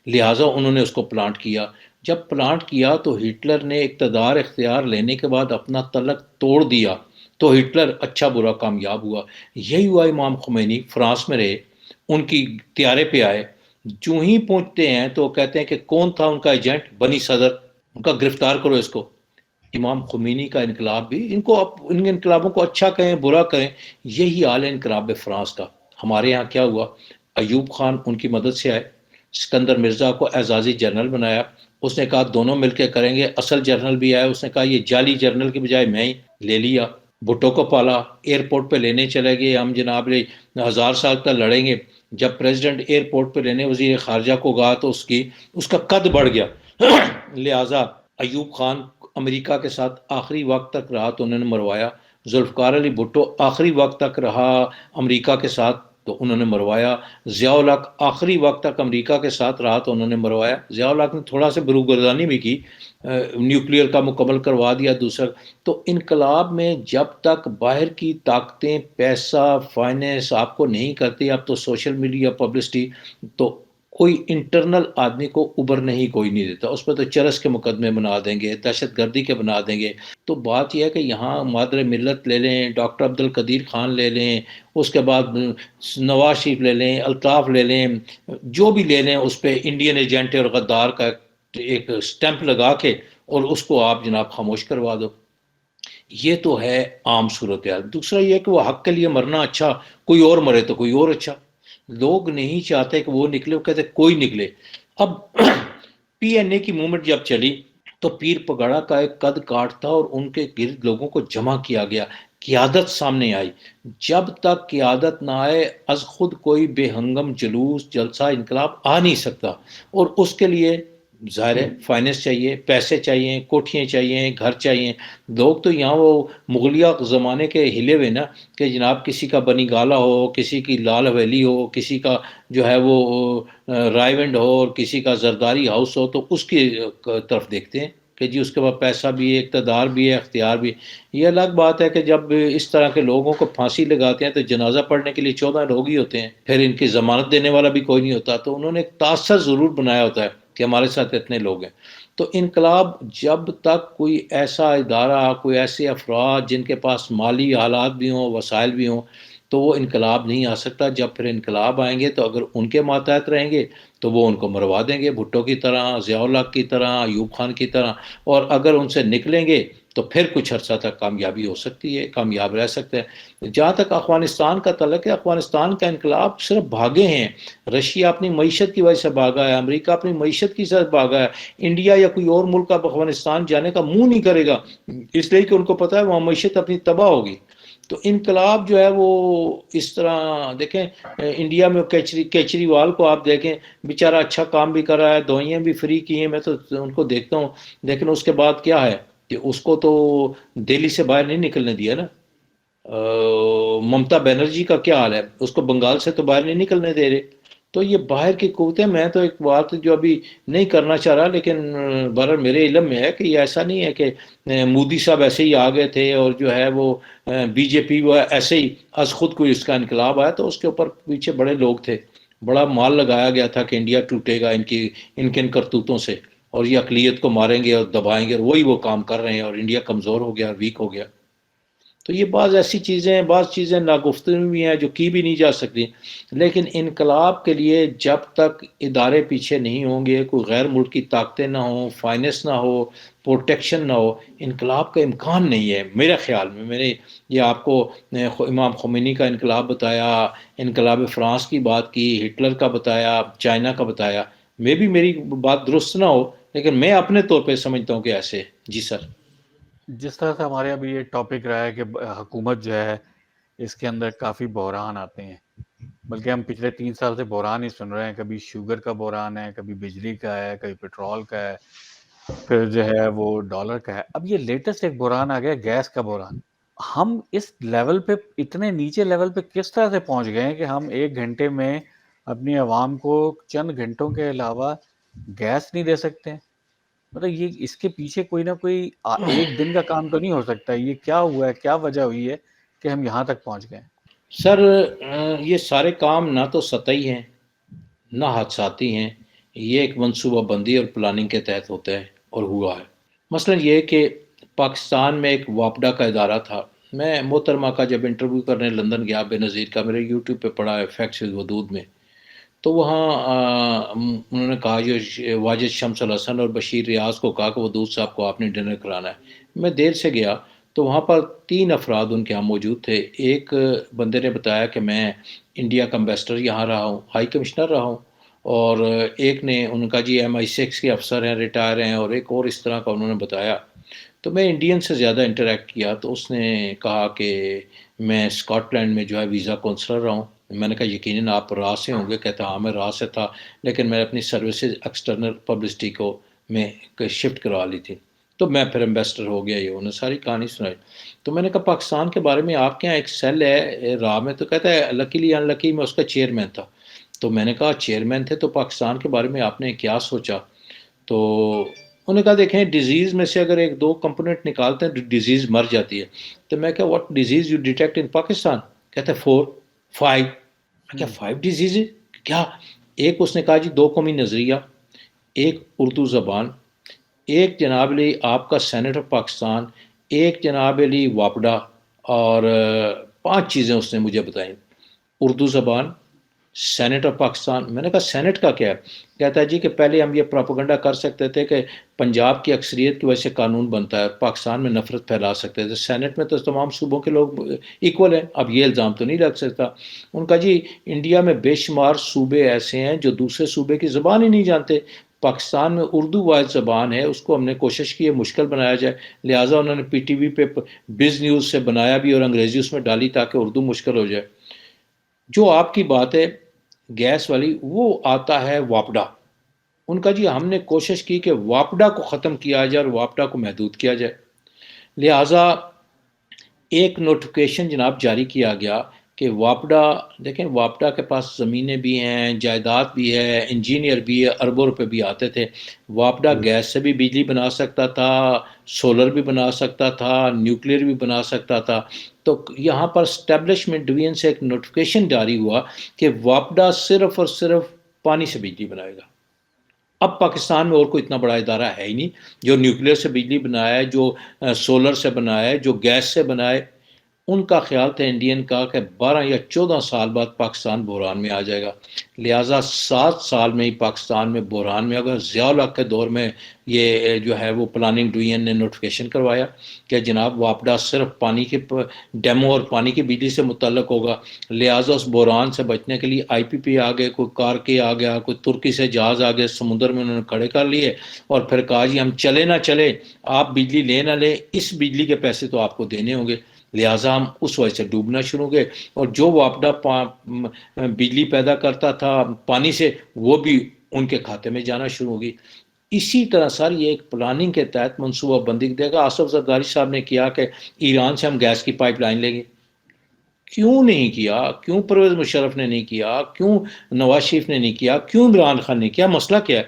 لہٰذا انہوں نے اس کو پلانٹ کیا. جب پلانٹ کیا تو ہٹلر نے اقتدار اختیار لینے کے بعد اپنا تعلق توڑ دیا, تو ہٹلر اچھا برا کامیاب ہوا. یہی ہوا امام خمینی فرانس میں رہے, ان کی طیارے پہ آئے, جو ہی پہنچتے ہیں تو کہتے ہیں کہ کون تھا ان کا ایجنٹ, بنی صدر, ان کا گرفتار کرو اس کو. امام خمینی کا انقلاب بھی, ان انقلابوں کو اچھا کہیں برا کہیں, یہی حال ہے انقلاب فرانس کا. ہمارے یہاں کیا ہوا, ایوب خان ان کی مدد سے آئے, سکندر مرزا کو اعزازی جنرل بنایا, اس نے کہا دونوں مل کے کریں گے. اصل جنرل بھی آیا, اس نے کہا یہ جعلی جنرل کی بجائے میں ہی لے لیا. بھٹو کو پالا, ایئرپورٹ پہ لینے چلے گئے, ہم جناب 1000 سال تک لڑیں گے. جب پریزیڈنٹ ایئرپورٹ پہ لینے وزیر خارجہ کو گا تو اس کا قد بڑھ گیا, لہٰذا ایوب خان امریکہ کے ساتھ آخری وقت تک رہا تو انہوں نے مروایا. ذوالفقار علی بھٹو آخری وقت تک رہا امریکہ کے ساتھ تو انہوں نے مروایا. ضیاء الحق آخری وقت تک امریکہ کے ساتھ رہا تو انہوں نے مروایا. ضیاء الحق نے تھوڑا سا بروگردانی بھی کی, نیوکلیئر کا مکمل کروا دیا دوسرا. تو انقلاب میں جب تک باہر کی طاقتیں پیسہ فائنینس آپ کو نہیں کرتی, اب تو سوشل میڈیا پبلسٹی, تو کوئی انٹرنل آدمی کو ابھرنے ہی کوئی نہیں دیتا. اس پہ تو چرس کے مقدمے بنا دیں گے, دہشت گردی کے بنا دیں گے. تو بات یہ ہے کہ یہاں مادر ملت لے لیں, ڈاکٹر عبد القدیر خان لے لیں, اس کے بعد نواز شریف لے لیں, الطاف لے لیں, جو بھی لے لیں, اس پہ انڈین ایجنٹ اور غدار کا ایک سٹیمپ لگا کے اور اس کو آپ جناب خاموش کروا دو. یہ تو ہے عام صورتحال. دوسرا یہ کہ وہ حق کے لیے مرنا اچھا, کوئی اور مرے تو کوئی اور اچھا. لوگ نہیں چاہتے کہ وہ نکلے, وہ کہتے کوئی نکلے. اب پی این اے کی موومنٹ جب چلی تو پیر پگاڑا کا ایک قد کاٹ تھا اور ان کے گرد لوگوں کو جمع کیا گیا, قیادت سامنے آئی. جب تک قیادت نہ آئے از خود کوئی بے ہنگم جلوس جلسہ انقلاب آ نہیں سکتا. اور اس کے لیے ظاہر ہے فائنینس چاہیے, پیسے چاہیے, کوٹھیاں چاہیے, گھر چاہیے. لوگ تو یہاں وہ مغلیہ زمانے کے ہلے ہوئے نا کہ جناب کسی کا بنی گالا ہو, کسی کی لال حویلی ہو, کسی کا جو ہے وہ رائے ونڈ ہو اور کسی کا زرداری ہاؤس ہو, تو اس کی طرف دیکھتے ہیں کہ جی اس کے بعد پیسہ بھی ہے, اقتدار بھی ہے, اختیار بھی. یہ الگ بات ہے کہ جب اس طرح کے لوگوں کو پھانسی لگاتے ہیں تو جنازہ پڑھنے کے لیے 14 لوگ ہی ہوتے ہیں, پھر ان کی ضمانت دینے والا بھی کوئی نہیں ہوتا. تو انہوں نے ایک تاثر ضرور بنایا ہوتا ہے کہ ہمارے ساتھ اتنے لوگ ہیں. تو انقلاب جب تک کوئی ایسا ادارہ, کوئی ایسے افراد جن کے پاس مالی حالات بھی ہوں, وسائل بھی ہوں, تو وہ انقلاب نہیں آ سکتا. جب پھر انقلاب آئیں گے تو اگر ان کے ماتحت رہیں گے تو وہ ان کو مروا دیں گے, بھٹو کی طرح, ضیاء الحق کی طرح, ایوب خان کی طرح. اور اگر ان سے نکلیں گے تو پھر کچھ عرصہ تک کامیابی ہو سکتی ہے, کامیاب رہ سکتے ہیں. جہاں تک افغانستان کا تعلق ہے, افغانستان کا انقلاب صرف بھاگے ہیں. رشیا اپنی معیشت کی وجہ سے بھاگا ہے, امریکہ اپنی معیشت کی وجہ سے بھاگا ہے. انڈیا یا کوئی اور ملک اب افغانستان جانے کا منہ نہیں کرے گا, اس لیے کہ ان کو پتہ ہے وہاں معیشت اپنی تباہ ہوگی. تو انقلاب جو ہے وہ اس طرح دیکھیں, انڈیا میں کیجریوال کو آپ دیکھیں, بیچارہ اچھا کام بھی کر رہا ہے, دوائیاں بھی فری کی ہیں, میں تو ان کو دیکھتا ہوں. لیکن اس کے بعد کیا ہے کہ اس کو تو دہلی سے باہر نہیں نکلنے دیا نا. ممتا بنرجی کا کیا حال ہے، اس کو بنگال سے تو باہر نہیں نکلنے دے رہے. تو یہ باہر کی قوتیں، میں تو ایک بات جو ابھی نہیں کرنا چاہ رہا، لیکن بہرحال میرے علم میں ہے کہ یہ ایسا نہیں ہے کہ مودی صاحب ایسے ہی آ گئے تھے اور جو ہے وہ بی جے پی وہ ایسے ہی از خود کوئی اس کا انقلاب آیا. تو اس کے اوپر پیچھے بڑے لوگ تھے، بڑا مال لگایا گیا تھا کہ انڈیا ٹوٹے گا ان کے کرتوتوں سے، اور یہ اقلیت کو ماریں گے اور دبائیں گے، اور وہی وہ کام کر رہے ہیں، اور انڈیا کمزور ہو گیا، ویک ہو گیا. تو یہ بعض ایسی چیزیں ہیں، بعض چیزیں ناگفتگو بھی ہیں جو کی بھی نہیں جا سکتی. لیکن انقلاب کے لیے جب تک ادارے پیچھے نہیں ہوں گے، کوئی غیر ملکی طاقتیں نہ ہوں، فائنینس نہ ہو، پروٹیکشن نہ ہو، انقلاب کا امکان نہیں ہے میرے خیال میں. میں نے یہ آپ کو امام خمینی کا انقلاب بتایا، انقلاب فرانس کی بات کی، ہٹلر کا بتایا، چائنا کا بتایا. میں بھی میری بات درست نہ ہو، لیکن میں اپنے طور پہ سمجھتا ہوں کہ ایسے. جی سر. جس طرح سے ہمارے ابھی یہ ٹاپک رہا ہے کہ حکومت جو ہے اس کے اندر کافی بحران آتے ہیں، بلکہ ہم پچھلے 3 سال سے بحران ہی سن رہے ہیں. کبھی شوگر کا بحران ہے، کبھی بجلی کا ہے، کبھی پیٹرول کا ہے، پھر جو ہے وہ ڈالر کا ہے. اب یہ لیٹسٹ ایک بحران آ گیا، گیس کا بحران. ہم اس لیول پہ، اتنے نیچے لیول پہ کس طرح سے پہنچ گئے ہیں کہ ہم 1 گھنٹے میں اپنی عوام کو چند گھنٹوں کے علاوہ گیس نہیں دے سکتے؟ مطلب یہ اس کے پیچھے کوئی نہ کوئی ایک دن کا کام تو نہیں ہو سکتا. یہ کیا ہوا ہے، کیا وجہ ہوئی ہے کہ ہم یہاں تک پہنچ گئے ہیں؟ سر یہ سارے کام نہ تو سطحی ہیں نہ حادثاتی ہیں، یہ ایک منصوبہ بندی اور پلاننگ کے تحت ہوتا ہے اور ہوا ہے. مثلا یہ کہ پاکستان میں ایک واپڈا کا ادارہ تھا. میں محترمہ کا جب انٹرویو کرنے لندن گیا، بے نظیر کا، میرے یوٹیوب پہ پڑا ہے فیکٹس ودود میں. تو وہاں انہوں نے کہا، جو واجد شمس الحسن اور بشیر ریاض کو کہا کہ ودود صاحب کو آپ نے ڈنر کرانا ہے. میں دیر سے گیا تو وہاں پر 3 افراد ان کے یہاں موجود تھے. ایک بندے نے بتایا کہ میں انڈیا کا امبیسڈر یہاں رہا ہوں، ہائی کمشنر رہا ہوں. اور ایک نے ان کا جی MI6 کے افسر ہیں، ریٹائر ہیں، اور ایک اور اس طرح کا انہوں نے بتایا. تو میں انڈین سے زیادہ انٹریکٹ کیا. تو اس نے کہا کہ میں اسکاٹ لینڈ میں جو ہے ویزا کونسلر رہا ہوں. میں نے کہا یقیناً آپ راہ سے ہوں گے. کہتا ہاں میں راہ سے تھا، لیکن میں اپنی سروسز ایکسٹرنل پبلسٹی کو میں شفٹ کروا لی تھی، تو میں پھر امبیسڈر ہو گیا. یہ انہوں نے ساری کہانی سنائی. تو میں نے کہا پاکستان کے بارے میں آپ کے یہاں ایک سیل ہے راہ میں؟ تو کہتا ہے لکیلی ان لکی میں اس کا چیئرمین تھا. تو میں نے کہا چیئرمین تھے تو پاکستان کے بارے میں آپ نے کیا سوچا؟ تو انہوں نے کہا دیکھیں ڈیزیز میں سے اگر 1-2 کمپوننٹ نکالتے ہیں تو ڈیزیز مر جاتی ہے. تو میں کہا واٹ ڈیزیز یو ڈیٹیکٹ ان پاکستان؟ کہتے ہیں 4 5. میں کیا 5 ڈیزیز ہے کیا؟ ایک اس نے کہا جی 2 قومی نظریہ، ایک اردو زبان، ایک جناب علی آپ کا سینٹ آف پاکستان، ایک جناب علی واپڈا، اور 5 چیزیں اس نے مجھے بتائیں. اردو زبان، سینٹ آف پاکستان. میں نے کہا سینٹ کا کیا ہے؟ کہتا ہے جی کہ پہلے ہم یہ پروپیگنڈا کر سکتے تھے کہ پنجاب کی اکثریت کی وجہ سے قانون بنتا ہے، پاکستان میں نفرت پھیلا سکتے تھے. سینٹ میں تو تمام صوبوں کے لوگ ایکول ہیں، اب یہ الزام تو نہیں لگ سکتا. ان کا جی انڈیا میں بے شمار صوبے ایسے ہیں جو دوسرے صوبے کی زبان ہی نہیں جانتے. پاکستان میں اردو واحد زبان ہے، اس کو ہم نے کوشش کی ہے مشکل بنایا جائے، لہٰذا انہوں نے PTV پہ بز نیوز سے بنایا بھی اور انگریزی اس میں ڈالی تاکہ اردو مشکل ہو جائے. جو آپ کی بات ہے گیس والی، وہ آتا ہے واپڈا. ان کا جی ہم نے کوشش کی کہ واپڈا کو ختم کیا جائے اور واپڈا کو محدود کیا جائے. لہٰذا ایک نوٹیفکیشن جناب جاری کیا گیا کہ واپڈا، دیکھیں واپڈا کے پاس زمینیں بھی ہیں، جائیداد بھی ہے، انجینئر بھی ہے، اربوں روپے بھی آتے تھے. واپڈا گیس سے بھی بجلی بنا سکتا تھا، سولر بھی بنا سکتا تھا، نیوکلیر بھی بنا سکتا تھا. تو یہاں پر اسٹیبلشمنٹ ڈویژن سے ایک نوٹیفکیشن جاری ہوا کہ واپڈا صرف اور صرف پانی سے بجلی بنائے گا. اب پاکستان میں اور کوئی اتنا بڑا ادارہ ہے ہی نہیں جو نیوکلیر سے بجلی بنائے، جو سولر سے بنائے، جو گیس سے بنائے. ان کا خیال تھا انڈین کا کہ 12 یا 14 سال بعد پاکستان بحران میں آ جائے گا. لہٰذا 7 سال میں ہی پاکستان میں بحران میں. اگر ضیاء الحق کے دور میں یہ جو ہے وہ پلاننگ ڈویژن نے نوٹیفکیشن کروایا کہ جناب واپڈا صرف پانی کے ڈیمو اور پانی کی بجلی سے متعلق ہوگا. لہٰذا اس بحران سے بچنے کے لیے IPP آ گئے، کوئی کارکے آ گیا، کوئی ترکی سے جہاز آ گئے، سمندر میں انہوں نے کھڑے کر لیے اور پھر کہا جی ہم چلے نہ چلے، آپ بجلی لے نہ لیں، اس بجلی کے پیسے تو آپ کو دینے ہوں گے. لہٰذا ہم اس وجہ سے ڈوبنا شروع گئے، اور جو واپڈا بجلی پیدا کرتا تھا پانی سے وہ بھی ان کے کھاتے میں جانا شروع ہوگی. اسی طرح سر یہ ایک پلاننگ کے تحت منصوبہ بندی دے گا. آصف زرداری صاحب نے کیا کہ ایران سے ہم گیس کی پائپ لائن لیں گے. کیوں نہیں کیا؟ کیوں پرویز مشرف نے نہیں کیا؟ کیوں نواز شریف نے نہیں کیا؟ کیوں عمران خان نے کیا؟ مسئلہ کیا ہے؟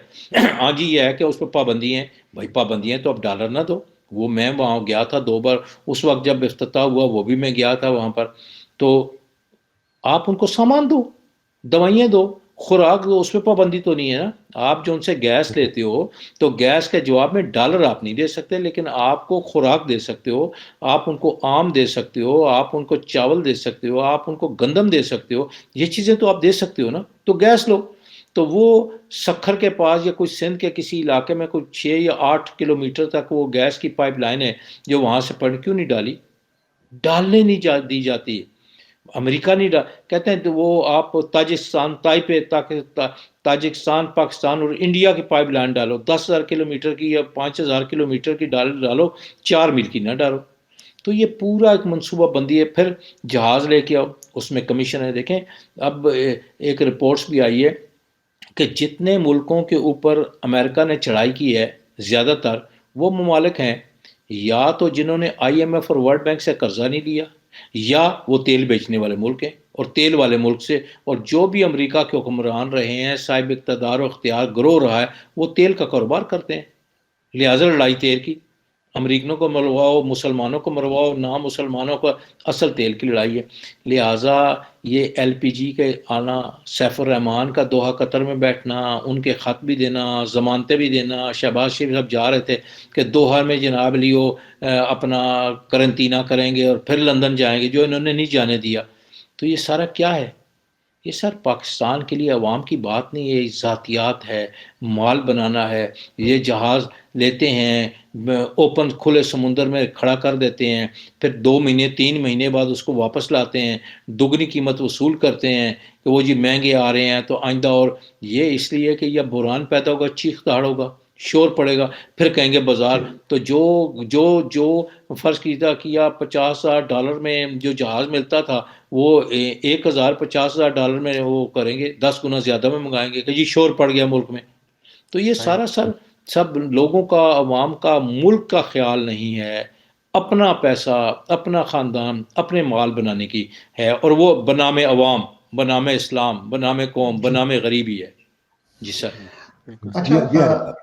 ہاں جی یہ ہے کہ اس پہ پابندی ہیں، بھائی پابندی ہیں تو اب ڈالر نہ دو. وہ میں وہاں گیا تھا 2 بار، اس وقت جب افتتاح ہوا وہ بھی میں گیا تھا وہاں پر. تو آپ ان کو سامان دو، دوائیاں دو، خوراک دو، اس پہ پابندی تو نہیں ہے نا. آپ جو ان سے گیس لیتے ہو تو گیس کے جواب میں ڈالر آپ نہیں دے سکتے، لیکن آپ کو خوراک دے سکتے ہو، آپ ان کو آم دے سکتے ہو، آپ ان کو چاول دے سکتے ہو، آپ ان کو گندم دے سکتے ہو، یہ چیزیں تو آپ دے سکتے ہو نا. تو گیس لو. تو وہ سکھر کے پاس یا کوئی سندھ کے کسی علاقے میں کوئی 6 یا 8 کلومیٹر تک وہ گیس کی پائپ لائن ہے جو وہاں سے پڑ کیوں نہیں ڈالی؟ ڈالنے نہیں دی جاتی. امریکہ نہیں کہتے ہیں تو وہ آپ تاجکستان تائپے تاجکستان پاکستان اور انڈیا کی پائپ لائن ڈالو، 10,000 کلومیٹر کی یا 5,000 کلومیٹر کی ڈالو، 4 میل کی نہ ڈالو. تو یہ پورا ایک منصوبہ بندی ہے. پھر جہاز لے کے آؤ، اس میں کمیشن ہے. دیکھیں اب ایک رپورٹس بھی آئی ہے کہ جتنے ملکوں کے اوپر امریکہ نے چڑھائی کی ہے زیادہ تر وہ ممالک ہیں یا تو جنہوں نے IMF اور ورلڈ بینک سے قرضہ نہیں لیا، یا وہ تیل بیچنے والے ملک ہیں. اور تیل والے ملک سے، اور جو بھی امریکہ کے حکمران رہے ہیں، صاحب اقتدار و اختیار گروہ رہا ہے، وہ تیل کا کاروبار کرتے ہیں. لہٰذا لڑائی تیل کی، امریکنوں کو مرواؤ، مسلمانوں کو مرواؤ، نہ مسلمانوں کو، اصل تیل کی لڑائی ہے. لہٰذا یہ LPG کے آنا، سیف الرحمان کا دوحہ قطر میں بیٹھنا، ان کے خط بھی دینا، ضمانتیں بھی دینا. شہباز شریف صاحب جا رہے تھے کہ دوحہ میں جناب لیو اپنا قرنطینہ کریں گے اور پھر لندن جائیں گے، جو انہوں نے نہیں جانے دیا. تو یہ سارا کیا ہے؟ یہ سر پاکستان کے لیے عوام کی بات نہیں ہے، ذاتیات ہے، مال بنانا ہے. یہ جہاز لیتے ہیں، اوپن کھلے سمندر میں کھڑا کر دیتے ہیں، پھر 2 مہینے 3 مہینے بعد اس کو واپس لاتے ہیں، دگنی قیمت وصول کرتے ہیں کہ وہ جی مہنگے آ رہے ہیں تو آئندہ. اور یہ اس لیے کہ یہ بحران پیدا ہوگا، چیخ دہاڑ ہوگا، شور پڑے گا، پھر کہیں گے بازار. تو جو فرض کیا $50,000 میں جو جہاز ملتا تھا وہ 1,050,000 میں وہ کریں گے، 10 گنا زیادہ میں منگائیں گے کہ جی شور پڑ گیا ملک میں. تو یہ سارا سب لوگوں کا، عوام کا، ملک کا خیال نہیں ہے. اپنا پیسہ، اپنا خاندان، اپنے مال بنانے کی ہے، اور وہ بنام عوام، بنام اسلام، بنام قوم، بنام غریبی ہے. جی سر. اچھا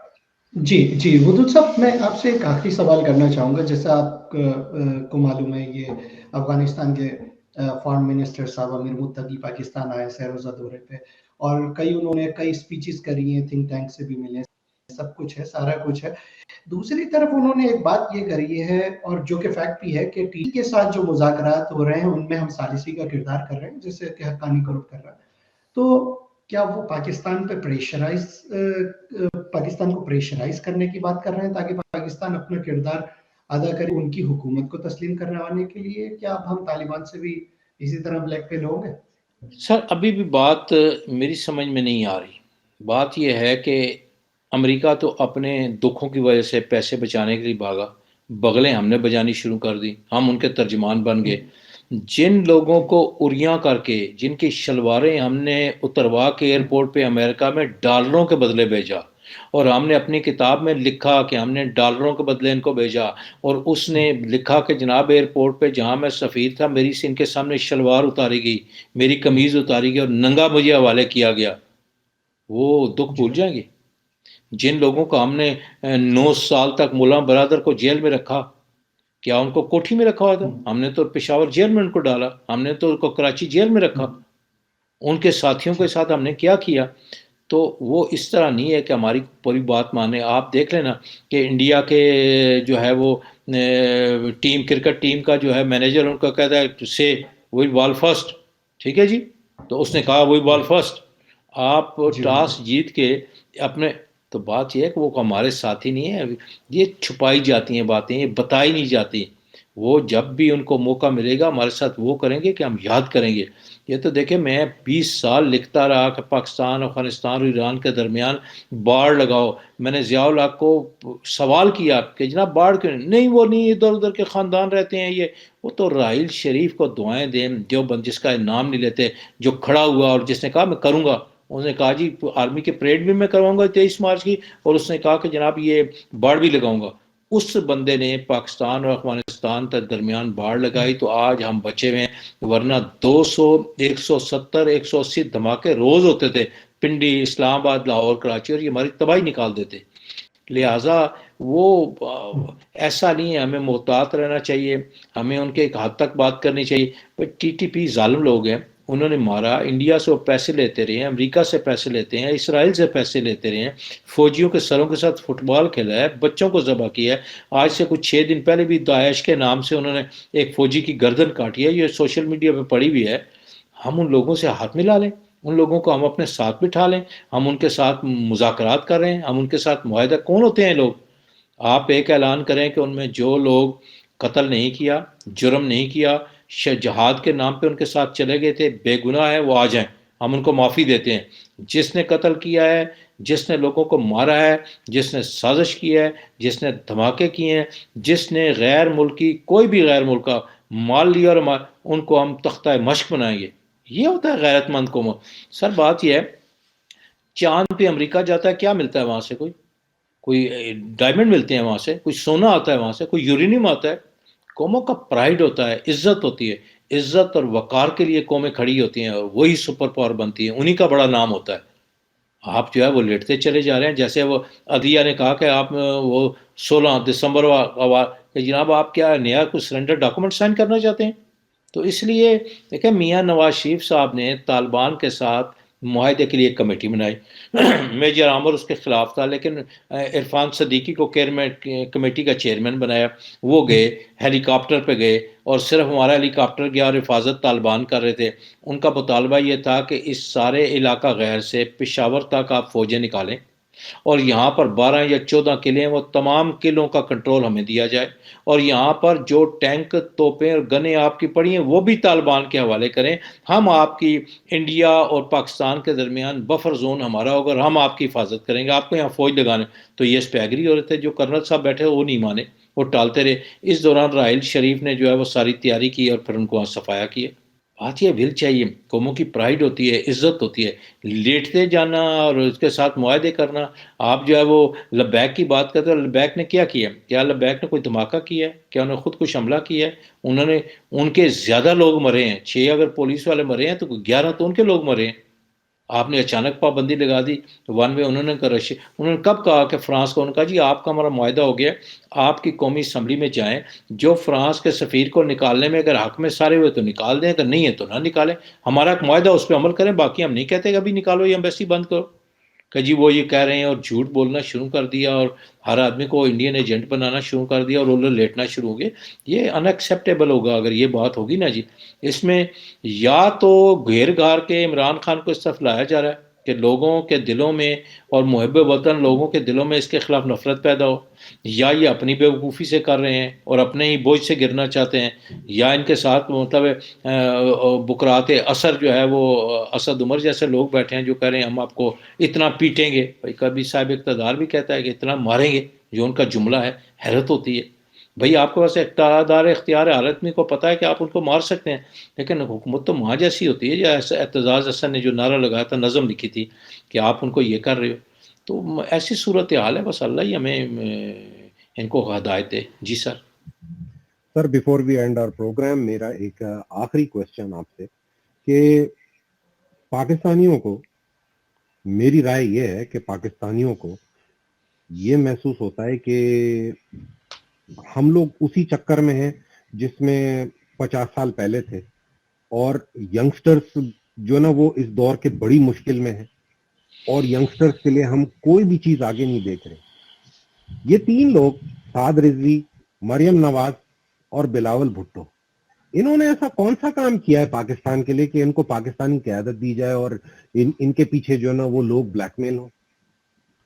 جی ودود صاحب، میں آپ سے ایک آخری سوال کرنا چاہوں گا. جیسا آپ کو معلوم ہے یہ افغانستان کے فارن منسٹر صاحب امیر متقی پاکستان آئے سیر روزہ دورے پہ، اور انہوں نے کئی اسپیچز کری ہیں، تھنک ٹینک سے بھی ملے، سب کچھ ہے، سارا کچھ ہے. دوسری طرف انہوں نے ایک بات یہ کری ہے، اور جو کہ فیکٹ بھی ہے، کہ ٹی کے ساتھ جو مذاکرات ہو رہے ہیں ان میں ہم ثالثی کا کردار کر رہے ہیں، جیسے کہ حقانی گروپ کر رہا ہے. تو کیا وہ پاکستان کو پریشرائز کرنے کی بات کر رہے ہیں تاکہ پاکستان اپنا کردار ادا کرے ان کی حکومت کو تسلیم کروانے کے لیے؟ کیا اب ہم طالبان سے بھی اسی طرح بلیک میل ہوں گے؟ سر ابھی بھی بات میری سمجھ میں نہیں آ رہی. بات یہ ہے کہ امریکہ تو اپنے دکھوں کی وجہ سے پیسے بچانے کے لیے بھاگا، بغلیں ہم نے بجانی شروع کر دی، ہم ان کے ترجمان بن گئے. جن لوگوں کو اریاں کر کے، جن کی شلواریں ہم نے اتروا کے ایئرپورٹ پہ امریکہ میں ڈالروں کے بدلے بھیجا، اور ہم نے اپنی کتاب میں لکھا کہ ہم نے ڈالروں کے بدلے ان کو بھیجا، اور اس نے لکھا کہ جناب ایئرپورٹ پہ جہاں میں سفیر تھا میری سے ان کے سامنے شلوار اتاری گئی، میری قمیض اتاری گئی اور ننگا مجھے حوالے کیا گیا. وہ دکھ بھول جائیں گے؟ جن لوگوں کو ہم نے 9 سال تک ملا برادر کو جیل میں رکھا، کیا ان کو کوٹھی میں رکھا ہوا تھا؟ ہم نے تو پشاور جیل میں ان کو ڈالا، ہم نے تو ان کو کراچی جیل میں رکھا. ان کے ساتھیوں کے ساتھ ہم نے کیا. تو وہ اس طرح نہیں ہے کہ ہماری پوری بات مانے. آپ دیکھ لینا کہ انڈیا کے جو ہے وہ ٹیم، کرکٹ ٹیم کا جو ہے مینیجر ان کو کہتا ہے سے وہی بال فرسٹ، ٹھیک ہے جی، تو اس نے کہا وہی بال فرسٹ. آپ ٹاس جیت کے اپنے، تو بات یہ ہے کہ وہ ہمارے ساتھی نہیں ہے. یہ چھپائی جاتی ہیں باتیں، یہ بتائی نہیں جاتی. وہ جب بھی ان کو موقع ملے گا ہمارے ساتھ وہ کریں گے کہ ہم یاد کریں گے. یہ تو دیکھیں میں 20 سال لکھتا رہا کہ پاکستان، افغانستان اور ایران کے درمیان باڑ لگاؤ. میں نے ضیاء الحق کو سوال کیا کہ جناب باڑ کیوں نہیں؟ وہ نہیں، ادھر ادھر کے خاندان رہتے ہیں یہ. وہ تو راحیل شریف کو دعائیں دیں، دیوبند جس کا نام نہیں لیتے، جو کھڑا ہوا اور جس نے کہا میں کروں گا. اس نے کہا جی آرمی کی پریڈ بھی میں کرواؤں گا 23 مارچ کی، اور اس نے کہا کہ جناب یہ باڑ بھی لگاؤں گا. اس بندے نے پاکستان اور افغانستان تک درمیان باڑ لگائی تو آج ہم بچے ہوئے ہیں، ورنہ 200 170 180 دھماکے روز ہوتے تھے پنڈی، اسلام آباد، لاہور، کراچی، اور یہ ہماری تباہی نکال دیتے. لہٰذا وہ ایسا نہیں ہے، ہمیں محتاط رہنا چاہیے، ہمیں ان کے ایک حد تک بات کرنی چاہیے. ٹی ٹی پی ظالم لوگ ہیں، انہوں نے مارا، انڈیا سے وہ پیسے لیتے رہے ہیں، امریکہ سے پیسے لیتے ہیں، اسرائیل سے پیسے لیتے رہے ہیں، فوجیوں کے سروں کے ساتھ فٹ بال کھیلا ہے، بچوں کو ذبح کیا ہے. آج سے کچھ 6 دن پہلے بھی داعش کے نام سے انہوں نے ایک فوجی کی گردن کاٹی ہے، یہ سوشل میڈیا پہ پڑی بھی ہے. ہم ان لوگوں سے ہاتھ ملا لیں، ان لوگوں کو ہم اپنے ساتھ بٹھا لیں، ہم ان کے ساتھ مذاکرات کر رہے ہیں، ہم ان کے ساتھ معاہدہ. کون ہوتے ہیں لوگ؟ آپ ایک اعلان کریں کہ ان میں جو لوگ قتل نہیں کیا، جرم نہیں کیا، جہاد کے نام پہ ان کے ساتھ چلے گئے تھے، بے گناہ ہے، وہ آ جائیں، ہم ان کو معافی دیتے ہیں. جس نے قتل کیا ہے، جس نے لوگوں کو مارا ہے، جس نے سازش کی ہے، جس نے دھماکے کیے ہیں، جس نے غیر ملکی کوئی بھی غیر ملک کا مال لیا اور ان کو ہم تختہ مشق بنائیں گے. یہ ہوتا ہے غیرت مند قوم. سر بات یہ ہے، چاند پہ امریکہ جاتا ہے، کیا ملتا ہے وہاں سے؟ کوئی ڈائمنڈ ملتے ہیں وہاں سے، کوئی سونا آتا ہے وہاں سے، کوئی یورینیم آتا ہے. قوموں کا پرائڈ ہوتا ہے، عزت ہوتی ہے، عزت اور وقار کے لیے قومیں کھڑی ہوتی ہیں اور وہی سپر پاور بنتی ہیں، انہی کا بڑا نام ہوتا ہے. آپ جو ہے وہ لیٹتے چلے جا رہے ہیں. جیسے وہ عدیہ نے کہا کہ آپ وہ 16 دسمبر کہ جناب آپ کیا نیا کوئی سرنڈر ڈاکومنٹ سائن کرنا چاہتے ہیں؟ تو اس لیے دیکھیں، میاں نواز شریف صاحب نے طالبان کے ساتھ معاہدے کے لیے ایک کمیٹی بنائی. میجر عامر اس کے خلاف تھا، لیکن عرفان صدیقی کو کمیٹی کا چیئرمین بنایا. وہ گئے، ہیلی کاپٹر پہ گئے، اور صرف ہمارا ہیلی کاپٹر گیا اور حفاظت طالبان کر رہے تھے. ان کا مطالبہ یہ تھا کہ اس سارے علاقہ غیر سے پشاور تک آپ فوجیں نکالیں، اور یہاں پر 12 یا 14 قلعے ہیں، وہ تمام قلعوں کا کنٹرول ہمیں دیا جائے، اور یہاں پر جو ٹینک، توپیں اور گنیں آپ کی پڑی ہیں وہ بھی طالبان کے حوالے کریں. ہم آپ کی انڈیا اور پاکستان کے درمیان بفر زون ہمارا ہوگا، اور ہم آپ کی حفاظت کریں گے، آپ کو یہاں فوج لگانے. تو یہ اس پہ ایگری ہو رہے تھے. جو کرنل صاحب بیٹھے وہ نہیں مانے، وہ ٹالتے رہے. اس دوران راحیل شریف نے جو ہے وہ ساری تیاری کی اور پھر ان کو وہاں صفایا کیا. بات یہ ول چاہیے، قوموں کی پرائڈ ہوتی ہے، عزت ہوتی ہے. لیٹتے جانا اور اس کے ساتھ معاہدے کرنا. آپ جو ہے وہ لبیک کی بات کرتے ہیں، لبیک نے کیا کیا؟ کیا لبیک نے کوئی دھماکہ کیا ہے؟ کیا انہوں نے خود کچھ حملہ کیا ہے؟ انہوں نے، ان کے زیادہ لوگ مرے ہیں. 6 اگر پولیس والے مرے ہیں تو 11 تو ان کے لوگ مرے ہیں. آپ نے اچانک پابندی لگا دی. ون وے انہوں نے کب کہا کہ فرانس کو؟ انہوں نے کہا جی آپ کا ہمارا معاہدہ ہو گیا، آپ کی قومی اسمبلی میں جائیں، جو فرانس کے سفیر کو نکالنے میں اگر حق میں سارے ہوئے تو نکال دیں، اگر نہیں ہے تو نہ نکالیں. ہمارا ایک معاہدہ اس پہ عمل کریں، باقی ہم نہیں کہتے کہ ابھی نکالو یہ ایمبیسی بند کرو. کہ جی وہ یہ کہہ رہے ہیں، اور جھوٹ بولنا شروع کر دیا، اور ہر آدمی کو انڈین ایجنٹ بنانا شروع کر دیا، اور وہ لوگ لیٹنا شروع ہو گئے. یہ ان ایکسیپٹیبل ہوگا اگر یہ بات ہوگی نا جی. اس میں یا تو گھیر گھار کے عمران خان کو اس طرف لایا جا رہا ہے کہ لوگوں کے دلوں میں، اور محب وطن لوگوں کے دلوں میں اس کے خلاف نفرت پیدا ہو، یا یہ اپنی بیوقوفی سے کر رہے ہیں اور اپنے ہی بوجھ سے گرنا چاہتے ہیں، یا ان کے ساتھ مطلب بکرات اثر جو ہے وہ اسد عمر جیسے لوگ بیٹھے ہیں جو کہہ رہے ہیں ہم آپ کو اتنا پیٹیں گے. بھائی کبھی صاحب اقتدار بھی کہتا ہے کہ اتنا ماریں گے، جو ان کا جملہ ہے حیرت ہوتی ہے. بھائی آپ کے پاس اقتدار اختیار ہے، ہر آدمی کو پتہ ہے کہ آپ ان کو مار سکتے ہیں، لیکن حکومت تو ماں جیسی ہوتی ہے. جیسے اعتزاز حسن نے جو نعرہ لگایا تھا، نظم لکھی تھی کہ آپ ان کو یہ کر رہے ہو. تو ایسی صورتحال ہے، بس اللہ ہی ہمیں ان کو ہدایت دے. جی sir. Sir before we end our program, میرا ایک آخری کوشچن آپ سے کہ پاکستانیوں کو، میری رائے یہ ہے کہ پاکستانیوں کو یہ محسوس ہوتا ہے کہ ہم لوگ اسی چکر میں ہیں جس میں 50 سال پہلے تھے، اور ینگسٹرز جو نا وہ اس دور کے بڑی مشکل میں ہیں، اور ینگسٹرز کے لیے ہم کوئی بھی چیز آگے نہیں دیکھ رہے. یہ 3 لوگ، سعد رضوی، مریم نواز اور بلاول بھٹو، انہوں نے ایسا کون سا کام کیا ہے پاکستان کے لیے کہ ان کو پاکستانی قیادت دی جائے، اور ان کے پیچھے جو نا وہ لوگ بلیک میل ہو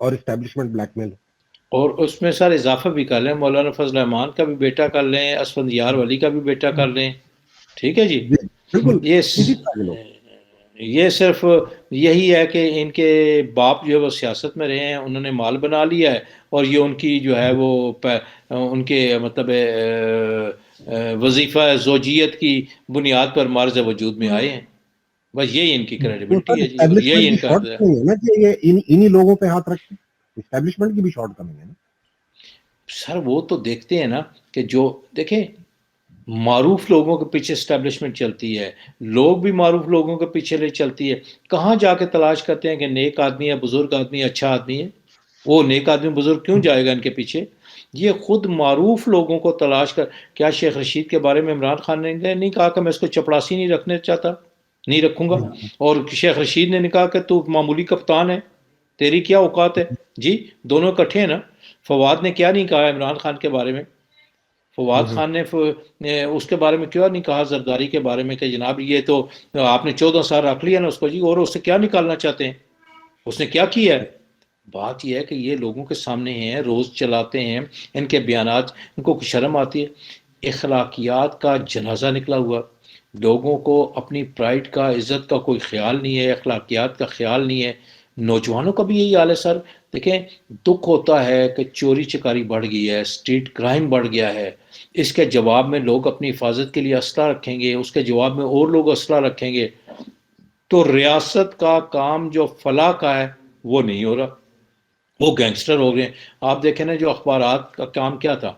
اور اسٹیبلشمنٹ بلیک میل ہو؟ اور اس میں سر اضافہ بھی کر لیں، مولانا فضل الرحمان کا بھی بیٹا کر لیں، اسفندیار ولی کا بھی بیٹا کر لیں. ٹھیک ہے جی. بالکل اسی یہ طرح کے لوگ. یہ صرف یہی ہے کہ ان کے باپ جو ہے وہ سیاست میں رہے ہیں، انہوں نے مال بنا لیا ہے، اور یہ ان کی جو ہے وہ ان کے مطلب وظیفہ زوجیت کی بنیاد پر مرز وجود میں آئے ہیں. بس یہی ان کی تو سر کریڈیبلٹی ہے جی، اور اسٹیبلشمنٹ یہی کی ان کا شارٹ کمنگ ہے نا کہ یہ انہی لوگوں پہ ہاتھ رکھتے ہیں. اسٹیبلشمنٹ کی بھی شارٹ کمنگ ہے نا. سر وہ تو دیکھتے ہیں نا کہ جو دیکھیں معروف لوگوں کے پیچھے اسٹیبلشمنٹ چلتی ہے, لوگ بھی معروف لوگوں کے پیچھے لے چلتی ہے, کہاں جا کے تلاش کرتے ہیں کہ نیک آدمی ہے, بزرگ آدمی ہے, اچھا آدمی ہے. وہ نیک آدمی بزرگ کیوں جائے گا ان کے پیچھے؟ یہ خود معروف لوگوں کو تلاش کر. کیا شیخ رشید کے بارے میں عمران خان نے نہیں کہا کہ میں اس کو چپڑاسی نہیں رکھنے چاہتا, نہیں رکھوں گا؟ اور شیخ رشید نے کہا کہ تو معمولی کپتان ہے, تیری کیا اوقات ہے؟ جی دونوں اکٹھے ہیں نا. فواد نے کیا نہیں کہا عمران خان کے بارے میں؟ فواد خان نے اس کے بارے میں کیوں نہیں کہا زرداری کے بارے میں کہ جناب یہ تو آپ نے 14 سال رکھ لیا نا اس کو, جی اور اس سے کیا نکالنا چاہتے ہیں, اس نے کیا کیا ہے؟ بات یہ ہے کہ یہ لوگوں کے سامنے ہیں, روز چلاتے ہیں, ان کے بیانات, ان کو شرم آتی ہے. اخلاقیات کا جنازہ نکلا ہوا, لوگوں کو اپنی پرائڈ کا, عزت کا کوئی خیال نہیں ہے, اخلاقیات کا خیال نہیں ہے. نوجوانوں کا بھی یہی حال ہے سر. دیکھیں دکھ ہوتا ہے کہ چوری چکاری بڑھ گئی ہے, اسٹریٹ کرائم بڑھ گیا ہے, اس کے جواب میں لوگ اپنی حفاظت کے لیے اسلحہ رکھیں گے, اس کے جواب میں اور لوگ اسلحہ رکھیں گے, تو ریاست کا کام جو فلاح کا ہے وہ نہیں ہو رہا, وہ گینگسٹر ہو گئے. آپ دیکھیں نا جو اخبارات کا کام کیا تھا,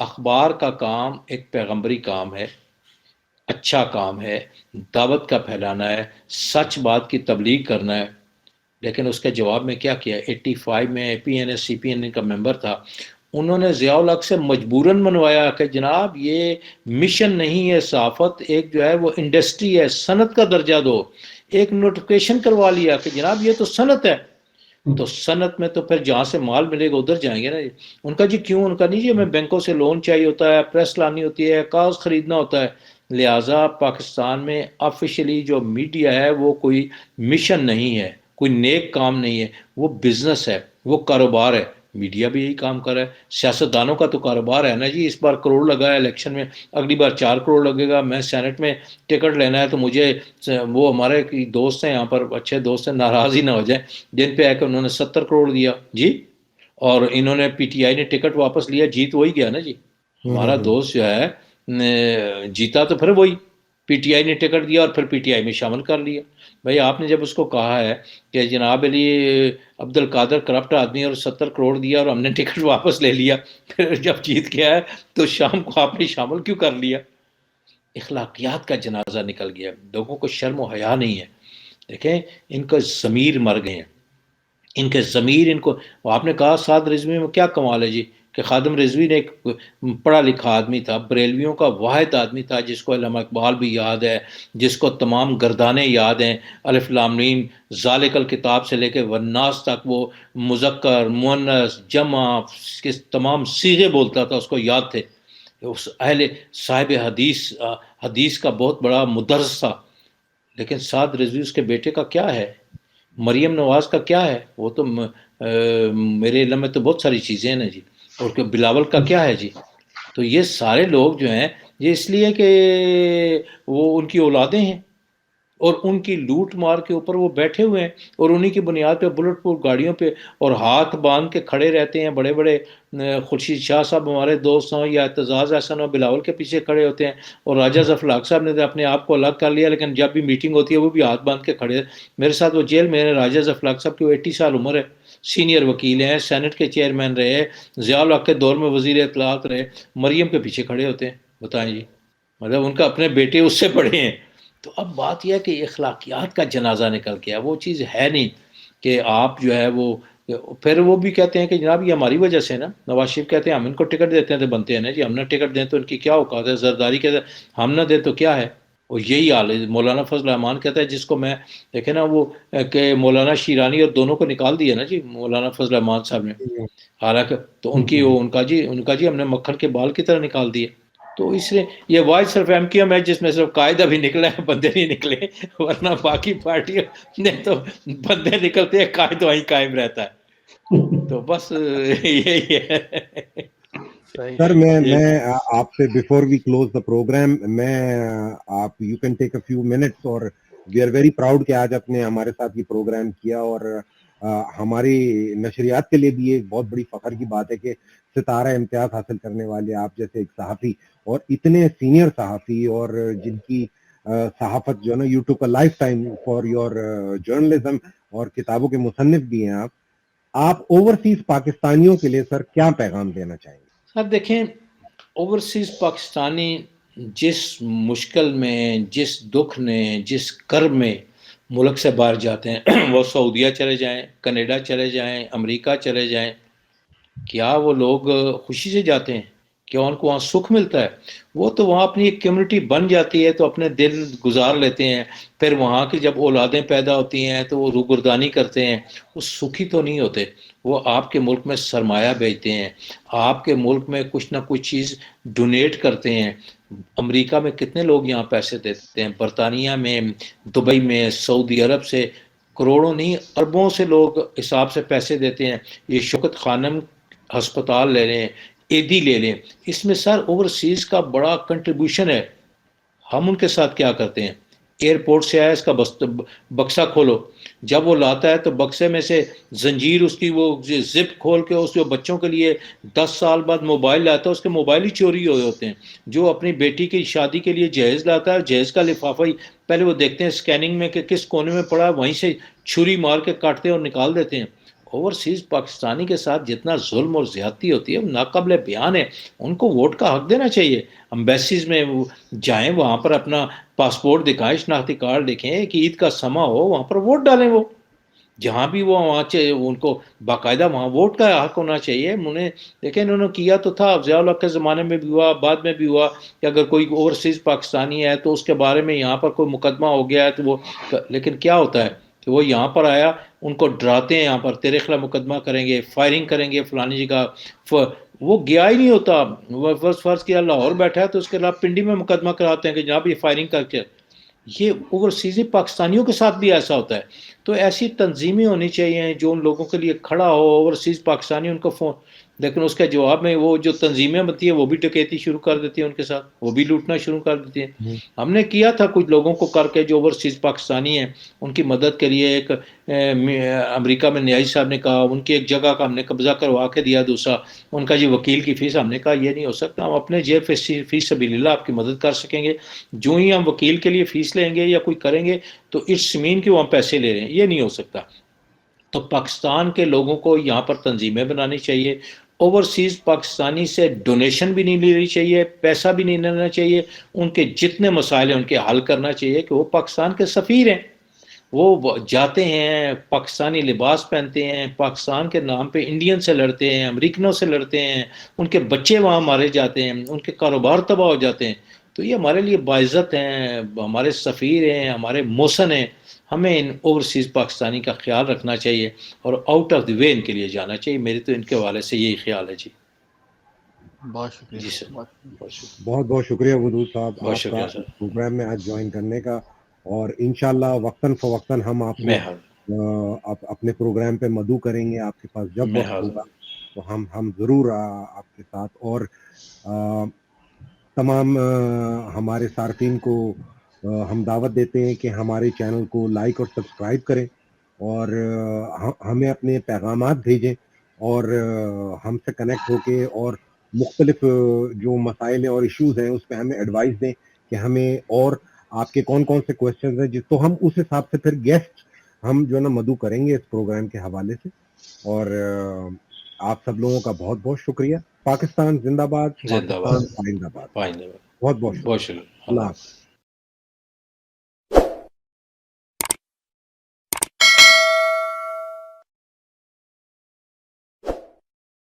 اخبار کا کام ایک پیغمبری کام ہے, اچھا کام ہے, دعوت کا پھیلانا ہے, سچ بات کی تبلیغ کرنا ہے. لیکن اس کے جواب میں کیا کیا؟ 85 میں پی این ایس سی پی این اے کا ممبر تھا, انہوں نے ضیاء الحق سے مجبوراً منوایا کہ جناب یہ مشن نہیں ہے صحافت, ایک جو ہے وہ انڈسٹری ہے, صنعت کا درجہ دو. ایک نوٹیفکیشن کروا لیا کہ جناب یہ تو صنعت ہے, تو صنعت میں تو پھر جہاں سے مال ملے گا ادھر جائیں گے نا. ان کا جی کیوں؟ ان کا نہیں جی ہمیں بینکوں سے لون چاہیے ہوتا ہے, پریس لانی ہوتی ہے, کاغذ خریدنا ہوتا ہے. لہٰذا پاکستان میں آفیشلی جو میڈیا ہے وہ کوئی مشن نہیں ہے, کوئی نیک کام نہیں ہے, وہ بزنس ہے, وہ کاروبار ہے. میڈیا بھی یہی کام کر رہا ہے, سیاستدانوں کا تو کاروبار ہے نا جی. اس بار کروڑ لگا ہے الیکشن میں, اگلی بار 4 کروڑ لگے گا. میں سینٹ میں ٹکٹ لینا ہے تو مجھے, وہ ہمارے دوست ہیں یہاں پر, اچھے دوست ہیں, ناراض ہی نہ ہو جائیں, جن پہ ہے کہ انہوں نے 70 کروڑ دیا جی, اور انہوں نے پی ٹی آئی نے ٹکٹ واپس لیا, جیت وہی گیا نا جی. ہمارا دوست جو ہے جیتا تو پھر وہی, پی ٹی آئی نے ٹکٹ دیا اور پھر پی ٹی آئی میں شامل کر لیا. بھائی آپ نے جب اس کو کہا ہے کہ جناب علی عبد القادر کرپٹ آدمی اور 70 کروڑ دیا اور ہم نے ٹکٹ واپس لے لیا, پھر جب جیت گیا ہے تو شام کو آپ نے شامل کیوں کر لیا؟ اخلاقیات کا جنازہ نکل گیا, لوگوں کو شرم و حیا نہیں ہے. دیکھیں ان کا ضمیر مر گئے ہیں, ان کے ضمیر, ان کو. آپ نے کہا سعد رضوی میں کیا کمال ہے جی, کہ خادم رضوی نے ایک پڑھا لکھا آدمی تھا, بریلویوں کا واحد آدمی تھا, جس کو علامہ اقبال بھی یاد ہے, جس کو تمام گردانے یاد ہیں, الف لام میم ذالک الکتاب سے لے کے والناس تک, وہ مذکر مؤنث جمع کے تمام صیغے بولتا تھا, اس کو یاد تھے. اس اہل صاحب حدیث کا بہت بڑا مدرس تھا. لیکن سعد رضوی اس کے بیٹے کا کیا ہے, مریم نواز کا کیا ہے؟ وہ تو میرے علم میں تو بہت ساری چیزیں ہیں نا جی. اور بلاول کا کیا ہے جی؟ تو یہ سارے لوگ جو ہیں یہ اس لیے کہ وہ ان کی اولادیں ہیں, اور ان کی لوٹ مار کے اوپر وہ بیٹھے ہوئے ہیں, اور انہی کی بنیاد پہ بلٹ پروف گاڑیوں پہ اور ہاتھ باندھ کے کھڑے رہتے ہیں. بڑے بڑے خورشید شاہ صاحب ہمارے دوست ہوں, یا اعتزاز احسن اور بلاول کے پیچھے کھڑے ہوتے ہیں, اور راجہ ظفر الحق صاحب نے تو اپنے آپ کو الگ کر لیا, لیکن جب بھی میٹنگ ہوتی ہے وہ بھی ہاتھ باندھ کے کھڑے. میرے ساتھ وہ جیل میں راجہ ظفر الحق صاحب کی 80 سال عمر ہے, سینئر وکیل ہیں, سینٹ کے چیئرمین رہے, ضیاء الحق کے دور میں وزیر اطلاعات رہے, مریم کے پیچھے کھڑے ہوتے ہیں. بتائیں جی, مطلب ان کا اپنے بیٹے اس سے بڑے ہیں. تو اب بات یہ ہے کہ اخلاقیات کا جنازہ نکل گیا, وہ چیز ہے نہیں کہ آپ جو ہے وہ. پھر وہ بھی کہتے ہیں کہ جناب یہ ہماری وجہ سے نا, نواز شریف کہتے ہیں ہم ان کو ٹکٹ دیتے ہیں تو بنتے ہیں نا جی, ہم نہ ٹکٹ دیں تو ان کی کیا اوقات ہے, زرداری کہتے ہیں ہم نہ دیں تو کیا ہے. اور یہی حال ہے. مولانا فضل الرحمان کہتا ہے, جس کو میں دیکھے نا وہ کہ مولانا شیرانی اور دونوں کو نکال دیا نا جی مولانا فضل الرحمان صاحب نے, حالانکہ تو ان کا جی ہم نے مکھن کے بال کی طرح نکال دیے. تو اس لیے یہ واحد صرف ایم کیو ایم ہے جس میں صرف قاعدہ بھی نکلا ہے, بندے نہیں نکلے, ورنہ باقی پارٹیوں نے تو بندے نکلتے ہیں, قائد وہیں قائم رہتا ہے. تو بس یہی ہے. سر میں آپ سے before we close the programme, میں آپ you can take a few minutes, اور وی آر ویری پراؤڈ کہ آج آپ نے ہمارے ساتھ یہ پروگرام کیا, اور ہماری نشریات کے لیے بھی ایک بہت بڑی فخر کی بات ہے کہ ستارہ امتیاز حاصل کرنے والے آپ جیسے ایک صحافی, اور اتنے سینئر صحافی, اور جن کی صحافت جو ہے نا یو ٹوک a life time for your journalism, اور کتابوں کے مصنف بھی ہیں آپ اوورسیز پاکستانیوں کے لیے سر کیا پیغام دینا چاہیں گے؟ اب دیکھیں اوورسیز پاکستانی جس مشکل میں، جس دکھ نے، جس کرب میں ملک سے باہر جاتے ہیں، وہ سعودیہ چلے جائیں، کینیڈا چلے جائیں، امریکہ چلے جائیں، کیا وہ لوگ خوشی سے جاتے ہیں؟ کیا ان کو وہاں سکھ ملتا ہے؟ وہ تو وہاں اپنی ایک کمیونٹی بن جاتی ہے تو اپنے دل گزار لیتے ہیں، پھر وہاں کی جب اولادیں پیدا ہوتی ہیں تو وہ روگردانی کرتے ہیں، وہ سکھی تو نہیں ہوتے۔ وہ آپ کے ملک میں سرمایہ بھیجتے ہیں، آپ کے ملک میں کچھ نہ کچھ چیز ڈونیٹ کرتے ہیں۔ امریکہ میں کتنے لوگ یہاں پیسے دیتے ہیں، برطانیہ میں، دبئی میں، سعودی عرب سے کروڑوں نہیں اربوں سے لوگ حساب سے پیسے دیتے ہیں۔ یہ شوکت خانم ہسپتال لے لیں، ایدی لے لیں، اس میں سر اوورسیز کا بڑا کنٹریبیوشن ہے۔ ہم ان کے ساتھ کیا کرتے ہیں؟ ایئرپورٹ سے آیا، اس کا بکسہ کھولو، جب وہ لاتا ہے تو بکسے میں سے زنجیر اس کی وہ زپ کھول کے اس جو بچوں کے لیے 10 سال بعد موبائل لاتا ہے، اس کے موبائل ہی چوری ہوئے ہوتے ہیں۔ جو اپنی بیٹی کی شادی کے لیے جہیز لاتا ہے، جہیز کا لفافہ ہی پہلے وہ دیکھتے ہیں سکیننگ میں کہ کس کونے میں پڑا ہے، وہیں سے چھری مار کے کاٹتے ہیں اور نکال دیتے ہیں۔ اوورسیز پاکستانی کے ساتھ جتنا ظلم اور زیادتی ہوتی ہے وہ ناقابل بیان ہے۔ ان کو ووٹ کا حق دینا چاہیے، امبیسیز میں جائیں، وہاں پر اپنا پاسپورٹ دکھائیں، شناختی کارڈ دکھیں، کہ عید کا سما ہو وہاں پر ووٹ ڈالیں۔ وہ جہاں بھی وہ وہاں ان کو باقاعدہ وہاں ووٹ کا حق ہونا چاہیے۔ انہیں دیکھیں انہوں نے کیا تو تھا، ضیاء الحق کے زمانے میں بھی ہوا، بعد میں بھی ہوا کہ اگر کوئی اوورسیز پاکستانی ہے تو اس کے بارے میں یہاں پر کوئی مقدمہ ہو گیا ہے تو وہ، لیکن کیا ہوتا ہے کہ وہ یہاں پر آیا، ان کو ڈراتے ہیں، یہاں پر تیرے خلاف مقدمہ کریں گے، فائرنگ کریں گے فلانی جگہ، وہ گیا ہی نہیں ہوتا۔ وہ فرض کیا لاہور بیٹھا ہے تو اس کے خلاف پنڈی میں مقدمہ کراتے ہیں کہ جناب یہ فائرنگ کر کے۔ یہ اوورسیزی پاکستانیوں کے ساتھ بھی ایسا ہوتا ہے۔ تو ایسی تنظیمیں ہونی چاہیے جو ان لوگوں کے لیے کھڑا ہو، اوورسیز پاکستانی ان کو فون، لیکن اس کے جواب میں وہ جو تنظیمیں بنتی ہیں وہ بھی ڈکیتی شروع کر دیتی ہیں، ان کے ساتھ وہ بھی لوٹنا شروع کر دیتی ہیں۔ ہم نے کیا تھا کچھ لوگوں کو کر کے جو اوورسیز پاکستانی ہیں ان کی مدد کے لیے، ایک امریکہ میں نیازی صاحب نے کہا ان کی ایک جگہ کا ہم نے قبضہ کروا کے دیا، دوسرا ان کا جی وکیل کی فیس، ہم نے کہا یہ نہیں ہو سکتا، ہم اپنے جیب فیس سبیل اللہ آپ کی مدد کر سکیں گے، جو ہی ہم وکیل کے لیے فیس لیں گے یا کوئی کریں گے تو اٹس مین کہ وہ ہم پیسے لے رہے ہیں، یہ نہیں ہو سکتا۔ تو پاکستان کے لوگوں کو یہاں پر تنظیمیں بنانی چاہیے، اوورسیز پاکستانی سے ڈونیشن بھی نہیں لینی چاہیے، پیسہ بھی نہیں لینا چاہیے، ان کے جتنے مسائل ہیں ان کے حل کرنا چاہیے، کہ وہ پاکستان کے سفیر ہیں، وہ جاتے ہیں، پاکستانی لباس پہنتے ہیں، پاکستان کے نام پہ انڈین سے لڑتے ہیں، امریکنوں سے لڑتے ہیں، ان کے بچے وہاں مارے جاتے ہیں، ان کے کاروبار تباہ ہو جاتے ہیں۔ تو یہ ہمارے لیے باعزت ہیں، ہمارے سفیر ہیں، ہمارے محسن ہیں۔ ہمیں ان اوورسیز پاکستانی کا خیال رکھنا چاہیے اور آؤٹ آف دی وے ان کے لیے جانا چاہیے۔ میرے تو ان کے حوالے سے یہی خیال ہے جی۔ بہت شکریہ جی سر، بہت شکریہ۔ بہت شکریہ، بہت بہت شکریہ ودود صاحب بہت آپ کا شکریہ اس سر۔ پروگرام میں آج جوائن کرنے کا، اور انشاءاللہ وقتاً فوقتاً ہم آپ کو اپنے پروگرام پہ مدعو کریں گے، آپ کے پاس جب میں وقت حاضر ہوگا تو ہم ضرور آپ کے ساتھ، اور تمام ہمارے صارفین کو ہم دعوت دیتے ہیں کہ ہمارے چینل کو لائک اور سبسکرائب کریں، اور ہمیں اپنے پیغامات بھیجیں، اور ہم سے کنیکٹ ہو کے اور مختلف جو مسائل ہیں اور ایشوز ہیں اس پہ ہمیں ایڈوائس دیں کہ ہمیں، اور آپ کے کون کون سے کویسچنز ہیں جس تو ہم اس حساب سے پھر گیسٹ ہم جو ہے نا مدعو کریں گے اس پروگرام کے حوالے سے۔ اور آپ سب لوگوں کا بہت بہت شکریہ۔ پاکستان زندہ باد، زندہ باد، پاکستان آئندہ باد۔ پائندہ باد، بہت بہت بہت شکریہ۔ شکریہ، اللہ اللہ حافظ۔